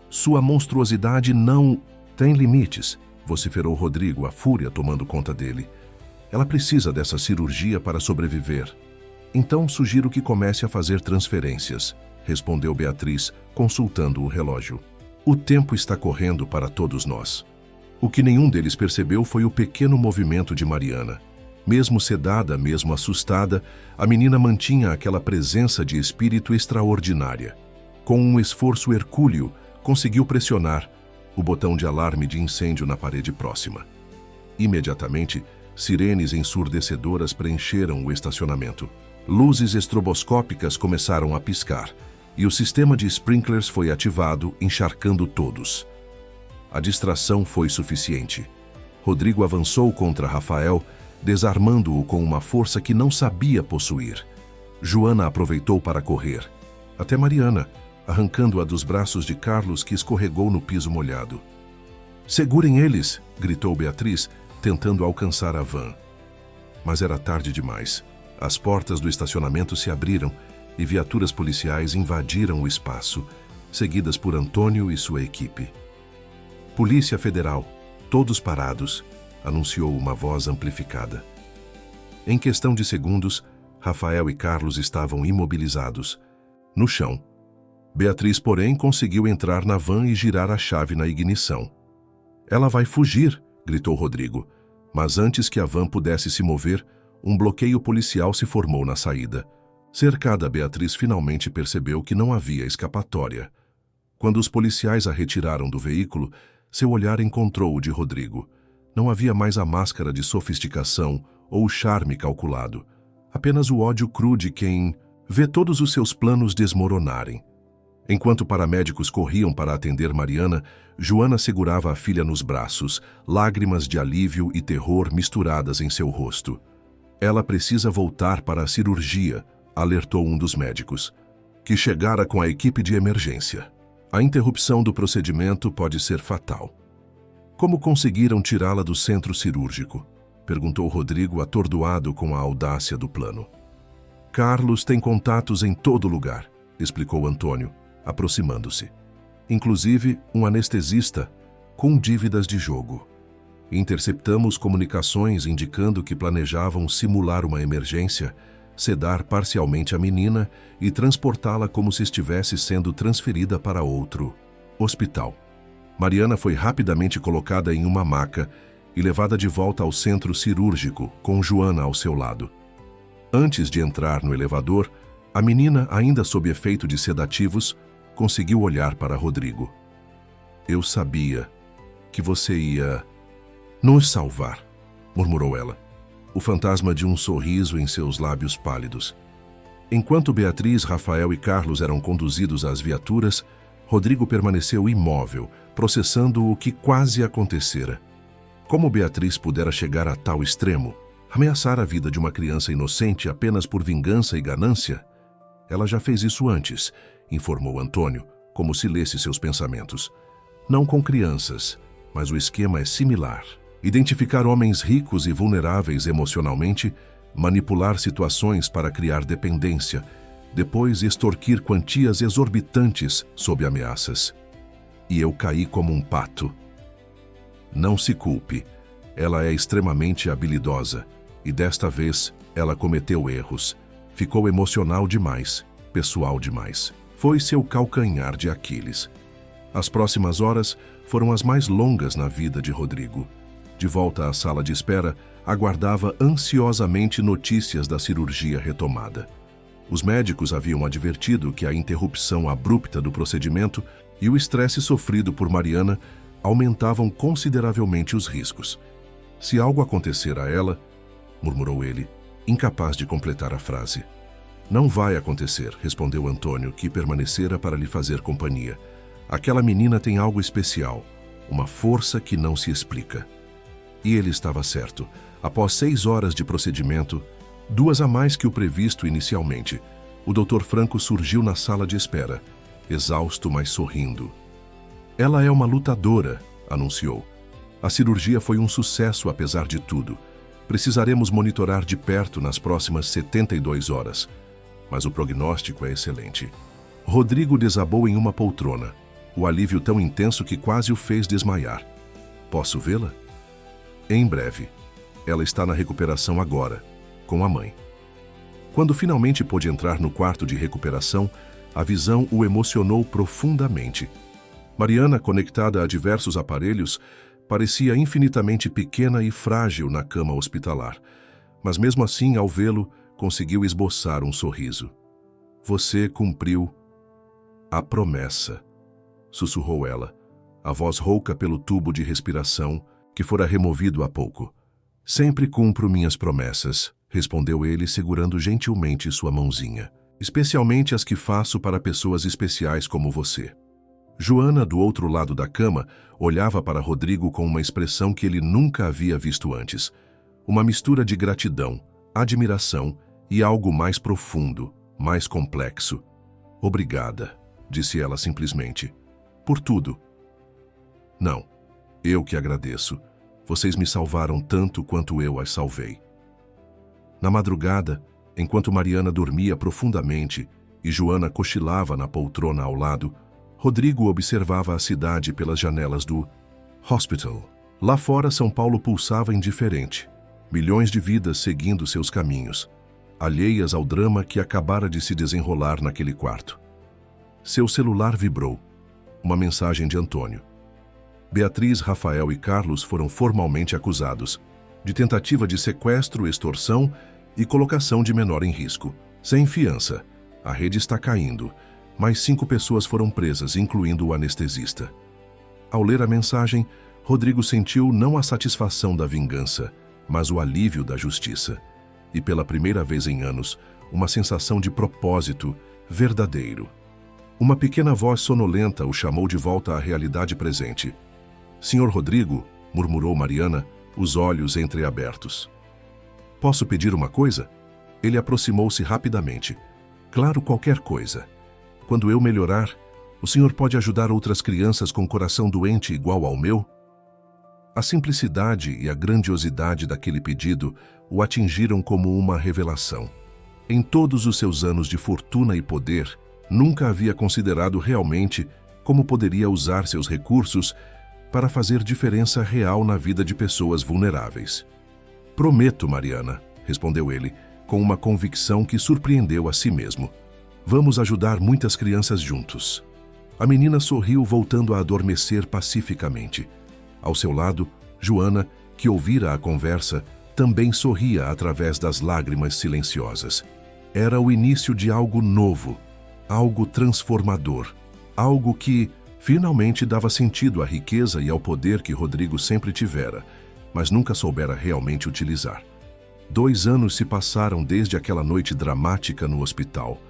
"Sua monstruosidade não tem limites", vociferou Rodrigo, a fúria tomando conta dele. "Ela precisa dessa cirurgia para sobreviver." "Então sugiro que comece a fazer transferências", respondeu Beatriz, consultando o relógio. "O tempo está correndo para todos nós." O que nenhum deles percebeu foi o pequeno movimento de Mariana. Mesmo sedada, mesmo assustada, a menina mantinha aquela presença de espírito extraordinária. Com um esforço hercúleo, conseguiu pressionar o botão de alarme de incêndio na parede próxima. Imediatamente, sirenes ensurdecedoras preencheram o estacionamento. Luzes estroboscópicas começaram a piscar, e o sistema de sprinklers foi ativado, encharcando todos. A distração foi suficiente. Rodrigo avançou contra Rafael, desarmando-o com uma força que não sabia possuir. Joana aproveitou para correr. Até Mariana, arrancando-a dos braços de Carlos, que escorregou no piso molhado. "Segurem eles!" gritou Beatriz, tentando alcançar a van. Mas era tarde demais. As portas do estacionamento se abriram e viaturas policiais invadiram o espaço, seguidas por Antônio e sua equipe. "Polícia Federal, todos parados", anunciou uma voz amplificada. Em questão de segundos, Rafael e Carlos estavam imobilizados, no chão. Beatriz, porém, conseguiu entrar na van e girar a chave na ignição. "Ela vai fugir!" gritou Rodrigo. Mas antes que a van pudesse se mover, um bloqueio policial se formou na saída. Cercada, Beatriz finalmente percebeu que não havia escapatória. Quando os policiais a retiraram do veículo, seu olhar encontrou o de Rodrigo. Não havia mais a máscara de sofisticação ou o charme calculado. Apenas o ódio cru de quem vê todos os seus planos desmoronarem. Enquanto paramédicos corriam para atender Mariana, Joana segurava a filha nos braços, lágrimas de alívio e terror misturadas em seu rosto. "Ela precisa voltar para a cirurgia", alertou um dos médicos, que chegara com a equipe de emergência. "A interrupção do procedimento pode ser fatal." "Como conseguiram tirá-la do centro cirúrgico?" perguntou Rodrigo, atordoado com a audácia do plano. "Carlos tem contatos em todo lugar", explicou Antônio, aproximando-se. "Inclusive um anestesista com dívidas de jogo. Interceptamos comunicações indicando que planejavam simular uma emergência, sedar parcialmente a menina e transportá-la como se estivesse sendo transferida para outro hospital." Mariana foi rapidamente colocada em uma maca e levada de volta ao centro cirúrgico, com Joana ao seu lado. Antes de entrar no elevador, a menina, ainda sob efeito de sedativos, conseguiu olhar para Rodrigo. "Eu sabia que você ia nos salvar", murmurou ela, o fantasma de um sorriso em seus lábios pálidos. Enquanto Beatriz, Rafael e Carlos eram conduzidos às viaturas, Rodrigo permaneceu imóvel, processando o que quase acontecera. Como Beatriz pudera chegar a tal extremo? Ameaçar a vida de uma criança inocente apenas por vingança e ganância? "Ela já fez isso antes", informou Antônio, como se lesse seus pensamentos. "Não com crianças, mas o esquema é similar. Identificar homens ricos e vulneráveis emocionalmente, manipular situações para criar dependência, depois extorquir quantias exorbitantes sob ameaças. E eu caí como um pato." "Não se culpe. Ela é extremamente habilidosa, e desta vez ela cometeu erros. Ficou emocional demais, pessoal demais. Foi seu calcanhar de Aquiles." As próximas horas foram as mais longas na vida de Rodrigo. De volta à sala de espera, aguardava ansiosamente notícias da cirurgia retomada. Os médicos haviam advertido que a interrupção abrupta do procedimento e o estresse sofrido por Mariana aumentavam consideravelmente os riscos. "Se algo acontecer a ela", murmurou ele, incapaz de completar a frase. "Não vai acontecer", respondeu Antônio, que permanecera para lhe fazer companhia. "Aquela menina tem algo especial, uma força que não se explica." E ele estava certo. Após 6 horas de procedimento, 2 a mais que o previsto inicialmente, o Dr. Franco surgiu na sala de espera, exausto, mas sorrindo. "Ela é uma lutadora", anunciou. "A cirurgia foi um sucesso apesar de tudo. Precisaremos monitorar de perto nas próximas 72 horas. Mas o prognóstico é excelente." Rodrigo desabou em uma poltrona, o alívio tão intenso que quase o fez desmaiar. "Posso vê-la?" "Em breve. Ela está na recuperação agora, com a mãe." Quando finalmente pôde entrar no quarto de recuperação, a visão o emocionou profundamente. Mariana, conectada a diversos aparelhos, parecia infinitamente pequena e frágil na cama hospitalar, mas mesmo assim, ao vê-lo, conseguiu esboçar um sorriso. "Você cumpriu a promessa", sussurrou ela, a voz rouca pelo tubo de respiração que fora removido há pouco. "Sempre cumpro minhas promessas", respondeu ele, segurando gentilmente sua mãozinha. "Especialmente as que faço para pessoas especiais como você." Joana, do outro lado da cama, olhava para Rodrigo com uma expressão que ele nunca havia visto antes. Uma mistura de gratidão, admiração e algo mais profundo, mais complexo. "Obrigada", disse ela simplesmente. Por tudo. Não, eu que agradeço. Vocês me salvaram tanto quanto eu as salvei. Na madrugada, enquanto Mariana dormia profundamente e Joana cochilava na poltrona ao lado, Rodrigo observava a cidade pelas janelas do hospital. Lá fora, São Paulo pulsava indiferente. Milhões de vidas seguindo seus caminhos, alheias ao drama que acabara de se desenrolar naquele quarto. Seu celular vibrou. Uma mensagem de Antônio. Beatriz, Rafael e Carlos foram formalmente acusados de tentativa de sequestro, extorsão e colocação de menor em risco. Sem fiança, a rede está caindo. Mais 5 pessoas foram presas, incluindo o anestesista. Ao ler a mensagem, Rodrigo sentiu não a satisfação da vingança, mas o alívio da justiça. E pela primeira vez em anos, uma sensação de propósito verdadeiro. Uma pequena voz sonolenta o chamou de volta à realidade presente. Senhor Rodrigo, murmurou Mariana, os olhos entreabertos. Posso pedir uma coisa? Ele aproximou-se rapidamente. Claro, qualquer coisa. Quando eu melhorar, o senhor pode ajudar outras crianças com coração doente igual ao meu? A simplicidade e a grandiosidade daquele pedido o atingiram como uma revelação. Em todos os seus anos de fortuna e poder, nunca havia considerado realmente como poderia usar seus recursos para fazer diferença real na vida de pessoas vulneráveis. Prometo, Mariana, respondeu ele, com uma convicção que surpreendeu a si mesmo. Vamos ajudar muitas crianças juntos. A menina sorriu, voltando a adormecer pacificamente. Ao seu lado, Joana, que ouvira a conversa, também sorria através das lágrimas silenciosas. Era o início de algo novo, algo transformador, algo que finalmente dava sentido à riqueza e ao poder que Rodrigo sempre tivera, mas nunca soubera realmente utilizar. 2 anos se passaram desde aquela noite dramática no hospital.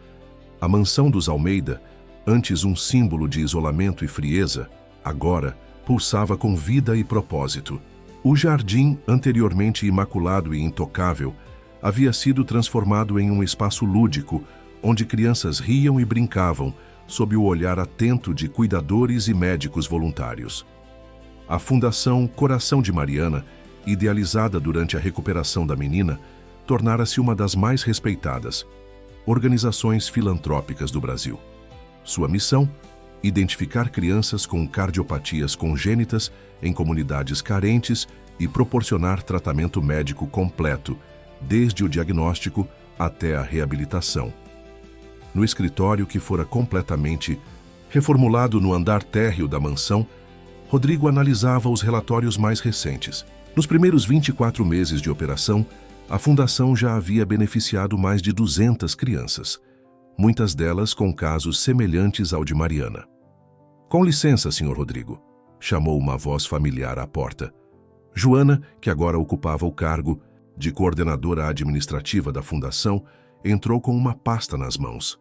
A mansão dos Almeida, antes um símbolo de isolamento e frieza, agora pulsava com vida e propósito. O jardim, anteriormente imaculado e intocável, havia sido transformado em um espaço lúdico, onde crianças riam e brincavam, sob o olhar atento de cuidadores e médicos voluntários. A Fundação Coração de Mariana, idealizada durante a recuperação da menina, tornara-se uma das mais respeitadas organizações filantrópicas do Brasil. Sua missão: identificar crianças com cardiopatias congênitas em comunidades carentes e proporcionar tratamento médico completo, desde o diagnóstico até a reabilitação. No escritório, que fora completamente reformulado no andar térreo da mansão, Rodrigo analisava os relatórios mais recentes. Nos primeiros 24 meses de operação, a Fundação já havia beneficiado mais de 200 crianças, muitas delas com casos semelhantes ao de Mariana. Com licença, Sr. Rodrigo, chamou uma voz familiar à porta. Joana, que agora ocupava o cargo de coordenadora administrativa da Fundação, entrou com uma pasta nas mãos.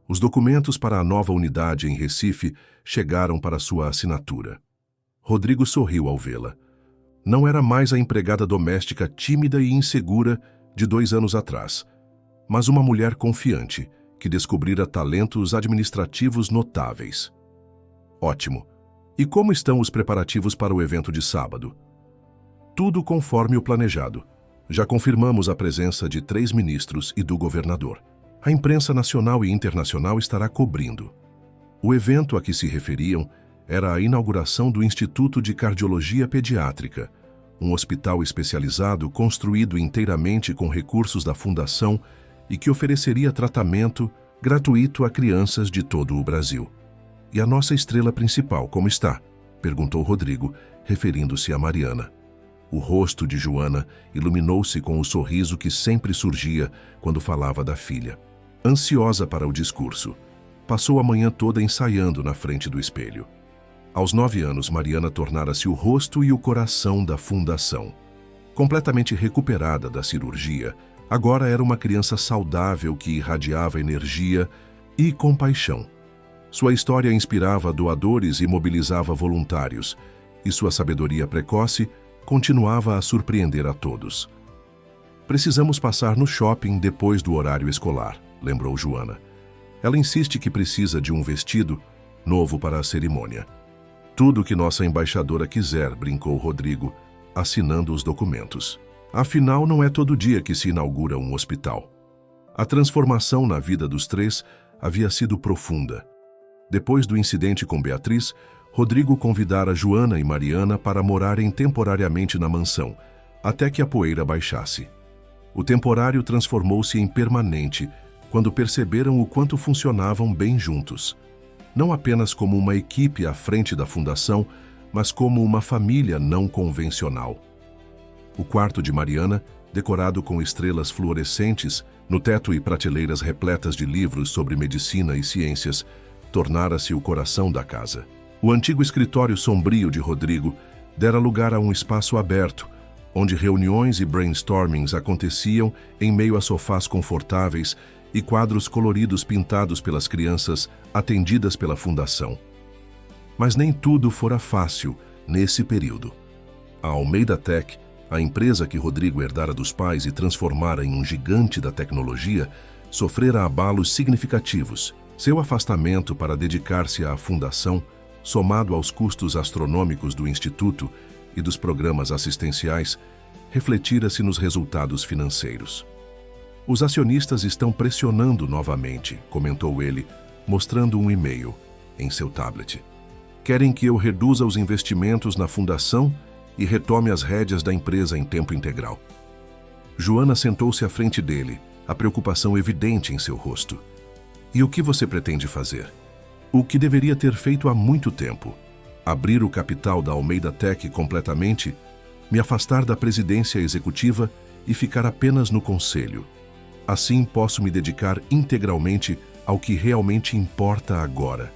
Os documentos para a nova unidade em Recife chegaram para sua assinatura. Rodrigo sorriu ao vê-la. Não era mais a empregada doméstica tímida e insegura de 2 anos atrás, mas uma mulher confiante, que descobrira talentos administrativos notáveis. Ótimo. E como estão os preparativos para o evento de sábado? Tudo conforme o planejado. Já confirmamos a presença de 3 ministros e do governador. A imprensa nacional e internacional estará cobrindo. O evento a que se referiam era a inauguração do Instituto de Cardiologia Pediátrica, um hospital especializado construído inteiramente com recursos da Fundação e que ofereceria tratamento gratuito a crianças de todo o Brasil. E a nossa estrela principal, como está? Perguntou Rodrigo, referindo-se a Mariana. O rosto de Joana iluminou-se com o sorriso que sempre surgia quando falava da filha. Ansiosa para o discurso, passou a manhã toda ensaiando na frente do espelho. Aos 9 anos, Mariana tornara-se o rosto e o coração da Fundação. Completamente recuperada da cirurgia, agora era uma criança saudável que irradiava energia e compaixão. Sua história inspirava doadores e mobilizava voluntários, e sua sabedoria precoce continuava a surpreender a todos. Precisamos passar no shopping depois do horário escolar, lembrou Joana. Ela insiste que precisa de um vestido novo para a cerimônia. Tudo o que nossa embaixadora quiser, brincou Rodrigo, assinando os documentos. Afinal, não é todo dia que se inaugura um hospital. A transformação na vida dos três havia sido profunda. Depois do incidente com Beatriz, Rodrigo convidara Joana e Mariana para morarem temporariamente na mansão, até que a poeira baixasse. O temporário transformou-se em permanente quando perceberam o quanto funcionavam bem juntos. Não apenas como uma equipe à frente da fundação, mas como uma família não convencional. O quarto de Mariana, decorado com estrelas fluorescentes, no teto e prateleiras repletas de livros sobre medicina e ciências, tornara-se o coração da casa. O antigo escritório sombrio de Rodrigo dera lugar a um espaço aberto, onde reuniões e brainstormings aconteciam em meio a sofás confortáveis e quadros coloridos pintados pelas crianças atendidas pela fundação. Mas nem tudo fora fácil nesse período. A Almeida Tech, a empresa que Rodrigo herdara dos pais e transformara em um gigante da tecnologia, sofrera abalos significativos. Seu afastamento para dedicar-se à fundação, somado aos custos astronômicos do Instituto e dos programas assistenciais, refletira-se nos resultados financeiros. Os acionistas estão pressionando novamente, comentou ele, mostrando um e-mail em seu tablet. Querem que eu reduza os investimentos na fundação e retome as rédeas da empresa em tempo integral. Joana sentou-se à frente dele, a preocupação evidente em seu rosto. E o que você pretende fazer? O que deveria ter feito há muito tempo. Abrir o capital da Almeida Tech completamente, me afastar da presidência executiva e ficar apenas no conselho. Assim posso me dedicar integralmente ao que realmente importa agora.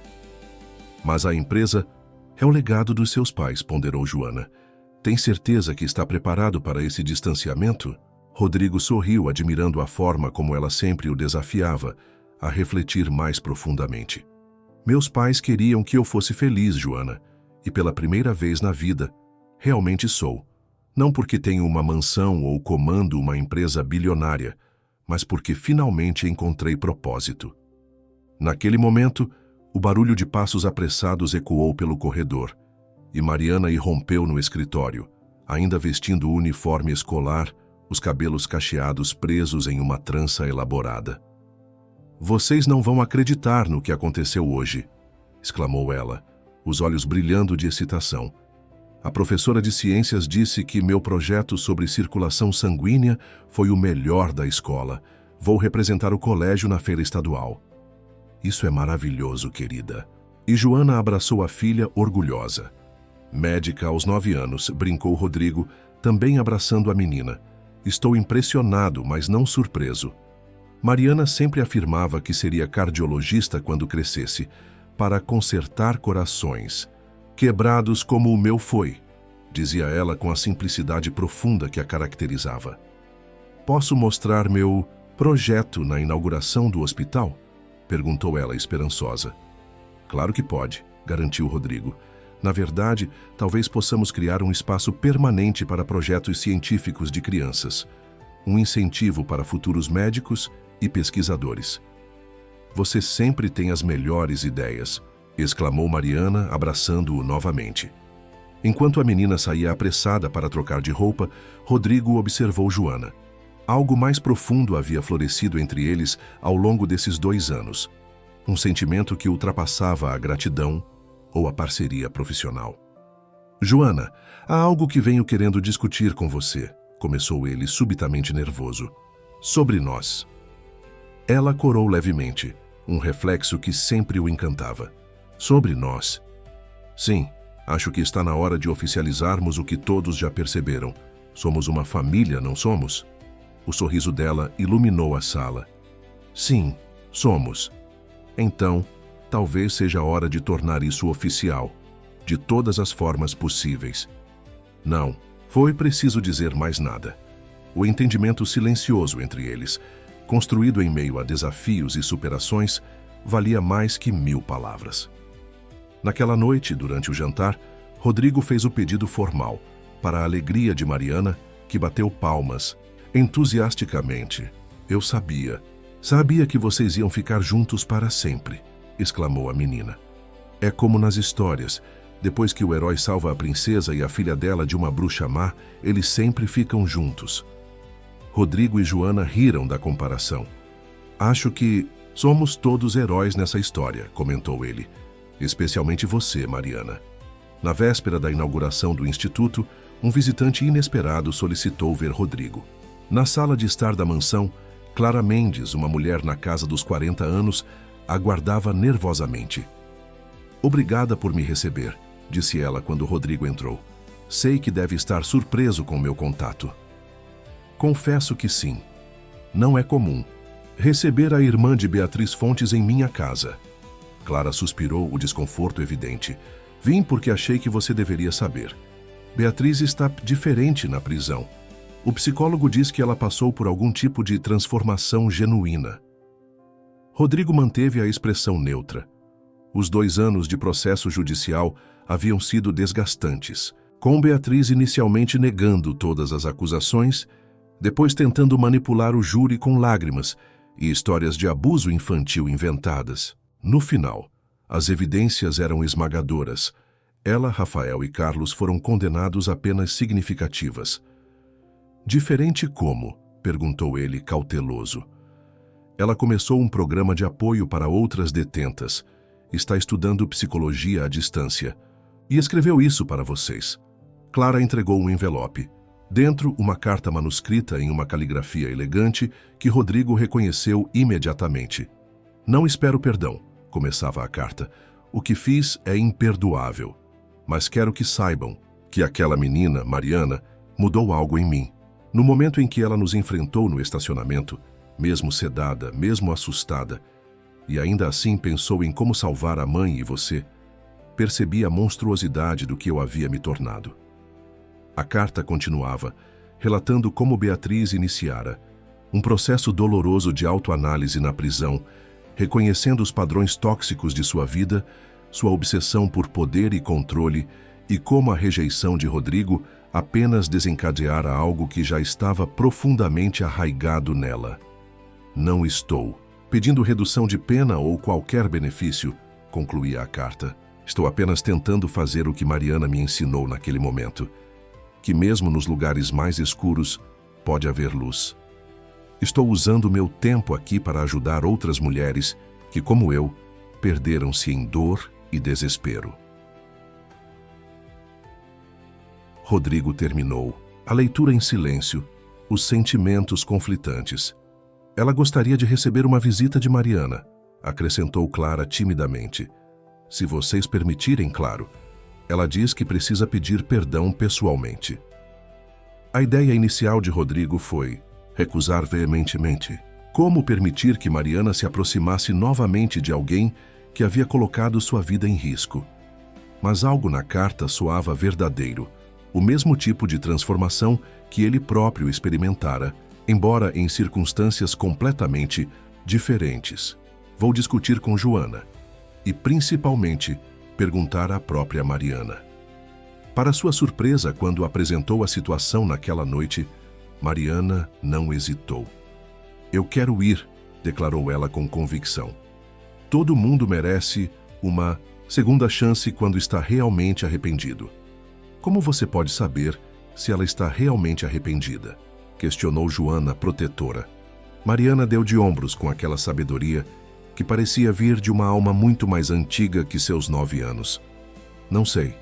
Mas a empresa é o legado dos seus pais, ponderou Joana. Tem certeza que está preparado para esse distanciamento? Rodrigo sorriu, admirando a forma como ela sempre o desafiava a refletir mais profundamente. Meus pais queriam que eu fosse feliz, Joana, e pela primeira vez na vida, realmente sou. Não porque tenho uma mansão ou comando uma empresa bilionária, mas porque finalmente encontrei propósito. Naquele momento, o barulho de passos apressados ecoou pelo corredor, e Mariana irrompeu no escritório, ainda vestindo o uniforme escolar, os cabelos cacheados presos em uma trança elaborada. Vocês não vão acreditar no que aconteceu hoje, exclamou ela, os olhos brilhando de excitação. A professora de ciências disse que meu projeto sobre circulação sanguínea foi o melhor da escola. Vou representar o colégio na feira estadual. Isso é maravilhoso, querida. E Joana abraçou a filha orgulhosa. Médica aos 9 anos, brincou Rodrigo, também abraçando a menina. Estou impressionado, mas não surpreso. Mariana sempre afirmava que seria cardiologista quando crescesse, para consertar corações, quebrados como o meu foi, dizia ela com a simplicidade profunda que a caracterizava. Posso mostrar meu projeto na inauguração do hospital? Perguntou ela esperançosa. Claro que pode, garantiu Rodrigo. Na verdade, talvez possamos criar um espaço permanente para projetos científicos de crianças, um incentivo para futuros médicos e pesquisadores. Você sempre tem as melhores ideias, exclamou Mariana, abraçando-o novamente. Enquanto a menina saía apressada para trocar de roupa, Rodrigo observou Joana. Algo mais profundo havia florescido entre eles ao longo desses 2 anos. Um sentimento que ultrapassava a gratidão ou a parceria profissional. Joana, há algo que venho querendo discutir com você, começou ele subitamente nervoso. Sobre nós. Ela corou levemente, um reflexo que sempre o encantava. Sobre nós. Sim, acho que está na hora de oficializarmos o que todos já perceberam. Somos uma família, não somos? O sorriso dela iluminou a sala. Sim, somos. Então, talvez seja a hora de tornar isso oficial, de todas as formas possíveis. Não, foi preciso dizer mais nada. O entendimento silencioso entre eles, construído em meio a desafios e superações, valia mais que 1000 palavras. Naquela noite, durante o jantar, Rodrigo fez o pedido formal, para a alegria de Mariana, que bateu palmas, entusiasticamente. Eu sabia, Sabia que vocês iam ficar juntos para sempre, exclamou a menina. É como nas histórias. Depois que o herói salva a princesa e a filha dela de uma bruxa má, eles sempre ficam juntos. Rodrigo e Joana riram da comparação. Acho que somos todos heróis nessa história, comentou ele. Especialmente você, Mariana. Na véspera da inauguração do instituto, um visitante inesperado solicitou ver Rodrigo. Na sala de estar da mansão, Clara Mendes, uma mulher na casa dos 40 anos, aguardava nervosamente. Obrigada por me receber, disse ela quando Rodrigo entrou. Sei que deve estar surpreso com meu contato. Confesso que sim. Não é comum receber a irmã de Beatriz Fontes em minha casa. Clara suspirou, o desconforto evidente. Vim porque achei que você deveria saber. Beatriz está diferente na prisão. O psicólogo diz que ela passou por algum tipo de transformação genuína. Rodrigo manteve a expressão neutra. Os 2 anos de processo judicial haviam sido desgastantes, com Beatriz inicialmente negando todas as acusações, depois tentando manipular o júri com lágrimas e histórias de abuso infantil inventadas. No final, as evidências eram esmagadoras. Ela, Rafael e Carlos foram condenados a penas significativas. Diferente como? Perguntou ele, cauteloso. Ela começou um programa de apoio para outras detentas. Está estudando psicologia à distância. E escreveu isso para vocês. Clara entregou um envelope. Dentro, uma carta manuscrita em uma caligrafia elegante que Rodrigo reconheceu imediatamente. Não espero perdão, começava a carta. O que fiz é imperdoável. Mas quero que saibam que aquela menina, Mariana, mudou algo em mim. No momento em que ela nos enfrentou no estacionamento, mesmo sedada, mesmo assustada, e ainda assim pensou em como salvar a mãe e você, percebi a monstruosidade do que eu havia me tornado. A carta continuava, relatando como Beatriz iniciara um processo doloroso de autoanálise na prisão, reconhecendo os padrões tóxicos de sua vida, sua obsessão por poder e controle, e como a rejeição de Rodrigo apenas desencadeara algo que já estava profundamente arraigado nela. Não estou pedindo redução de pena ou qualquer benefício, concluía a carta. Estou apenas tentando fazer o que Mariana me ensinou naquele momento, que mesmo nos lugares mais escuros pode haver luz. Estou usando meu tempo aqui para ajudar outras mulheres que, como eu, perderam-se em dor e desespero. Rodrigo terminou a leitura em silêncio, os sentimentos conflitantes. Ela gostaria de receber uma visita de Mariana, acrescentou Clara timidamente. Se vocês permitirem, claro. Ela diz que precisa pedir perdão pessoalmente. A ideia inicial de Rodrigo foi recusar veementemente. Como permitir que Mariana se aproximasse novamente de alguém que havia colocado sua vida em risco? Mas algo na carta soava verdadeiro, o mesmo tipo de transformação que ele próprio experimentara, embora em circunstâncias completamente diferentes. Vou discutir com Joana e, principalmente, perguntar à própria Mariana. Para sua surpresa, quando apresentou a situação naquela noite, Mariana não hesitou. Eu quero ir, declarou ela com convicção. Todo mundo merece uma segunda chance quando está realmente arrependido. Como você pode saber se ela está realmente arrependida? Questionou Joana, protetora. Mariana deu de ombros com aquela sabedoria que parecia vir de uma alma muito mais antiga que seus 9 anos. Não sei,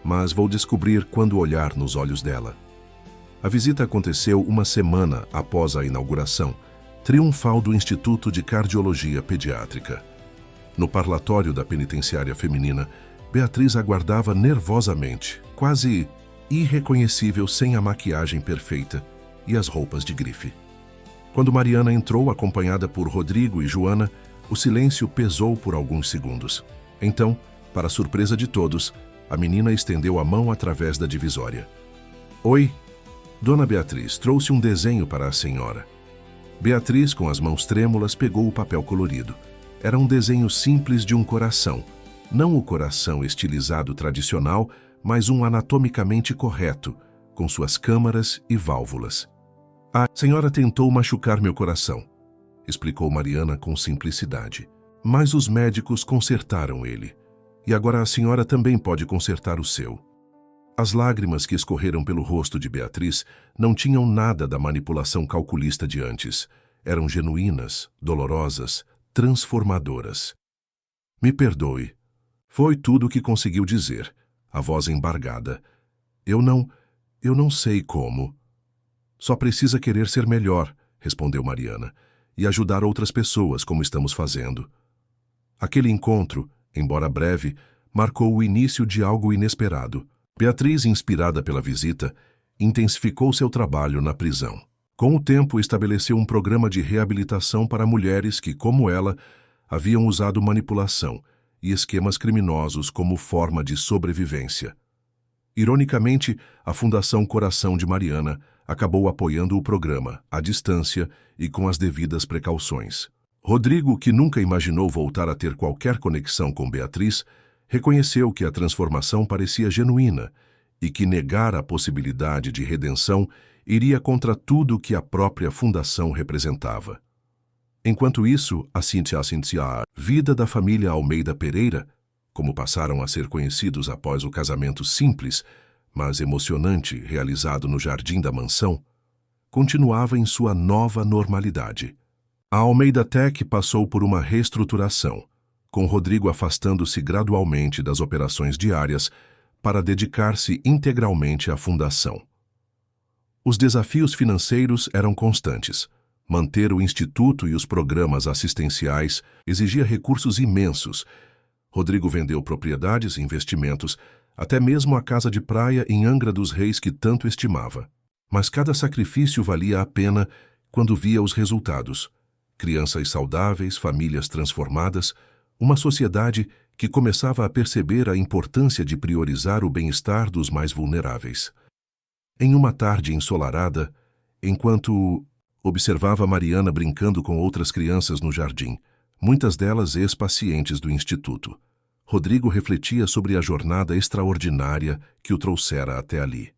mas vou descobrir quando olhar nos olhos dela. A visita aconteceu uma semana após a inauguração triunfal do Instituto de Cardiologia Pediátrica. No parlatório da penitenciária feminina, Beatriz aguardava nervosamente, quase irreconhecível sem a maquiagem perfeita e as roupas de grife. Quando Mariana entrou acompanhada por Rodrigo e Joana, o silêncio pesou por alguns segundos. Então, para surpresa de todos, a menina estendeu a mão através da divisória. Oi, Dona Beatriz, trouxe um desenho para a senhora. Beatriz, com as mãos trêmulas, pegou o papel colorido. Era um desenho simples de um coração. Não o coração estilizado tradicional, mas um anatomicamente correto, com suas câmaras e válvulas. A senhora tentou machucar meu coração. explicou Mariana com simplicidade. Mas os médicos consertaram ele. E agora a senhora também pode consertar o seu. As lágrimas que escorreram pelo rosto de Beatriz não tinham nada da manipulação calculista de antes. Eram genuínas, dolorosas, transformadoras. Me perdoe. Foi tudo o que conseguiu dizer, a voz embargada. Eu não sei como. Só precisa querer ser melhor, respondeu Mariana, e ajudar outras pessoas como estamos fazendo. Aquele encontro, embora breve, marcou o início de algo inesperado. Beatriz, inspirada pela visita, intensificou seu trabalho na prisão. Com o tempo, estabeleceu um programa de reabilitação para mulheres que, como ela, haviam usado manipulação e esquemas criminosos como forma de sobrevivência. Ironicamente, a Fundação Coração de Mariana acabou apoiando o programa, à distância e com as devidas precauções. Rodrigo, que nunca imaginou voltar a ter qualquer conexão com Beatriz, reconheceu que a transformação parecia genuína e que negar a possibilidade de redenção iria contra tudo que a própria fundação representava. Enquanto isso, a vida da família Almeida Pereira, como passaram a ser conhecidos após o casamento simples, mas emocionante realizado no jardim da mansão, continuava em sua nova normalidade. A Almeida Tech passou por uma reestruturação, com Rodrigo afastando-se gradualmente das operações diárias para dedicar-se integralmente à fundação. Os desafios financeiros eram constantes. Manter o instituto e os programas assistenciais exigia recursos imensos. Rodrigo vendeu propriedades e investimentos, até mesmo a casa de praia em Angra dos Reis que tanto estimava. Mas cada sacrifício valia a pena quando via os resultados. Crianças saudáveis, famílias transformadas, uma sociedade que começava a perceber a importância de priorizar o bem-estar dos mais vulneráveis. Em uma tarde ensolarada, enquanto observava Mariana brincando com outras crianças no jardim, muitas delas ex-pacientes do instituto, Rodrigo refletia sobre a jornada extraordinária que o trouxera até ali.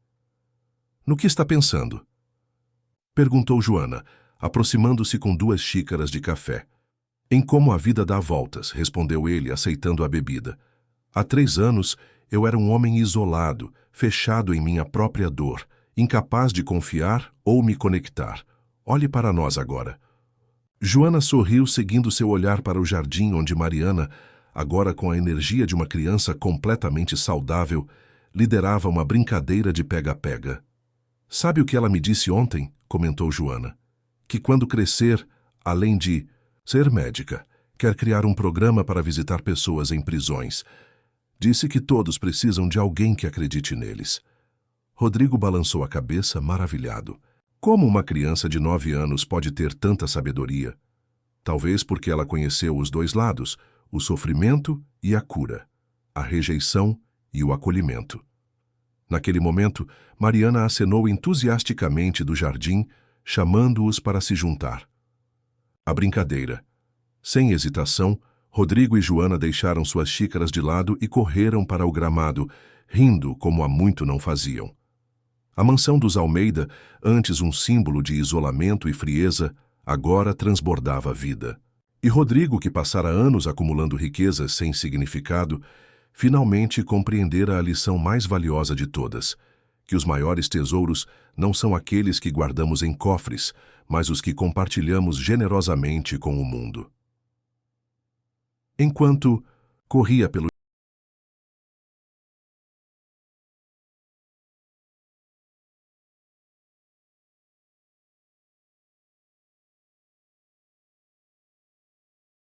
No que está pensando? Perguntou Joana, aproximando-se com 2 xícaras de café. Em como a vida dá voltas, respondeu ele, aceitando a bebida. Há 3 anos, eu era um homem isolado, fechado em minha própria dor, incapaz de confiar ou me conectar. Olhe para nós agora. Joana sorriu, seguindo seu olhar para o jardim onde Mariana, agora com a energia de uma criança completamente saudável, liderava uma brincadeira de pega-pega. Sabe o que ela me disse ontem? Comentou Joana. Que quando crescer, além de ser médica, quer criar um programa para visitar pessoas em prisões. Disse que todos precisam de alguém que acredite neles. Rodrigo balançou a cabeça, maravilhado. Como uma criança de 9 anos pode ter tanta sabedoria? Talvez porque ela conheceu os 2 lados, o sofrimento e a cura, a rejeição e o acolhimento. Naquele momento, Mariana acenou entusiasticamente do jardim, chamando-os para se juntar. A brincadeira. Sem hesitação, Rodrigo e Joana deixaram suas xícaras de lado e correram para o gramado, rindo como há muito não faziam. A mansão dos Almeida, antes um símbolo de isolamento e frieza, agora transbordava vida. E Rodrigo, que passara anos acumulando riquezas sem significado, finalmente compreendera a lição mais valiosa de todas, que os maiores tesouros não são aqueles que guardamos em cofres, mas os que compartilhamos generosamente com o mundo. Enquanto corria pelo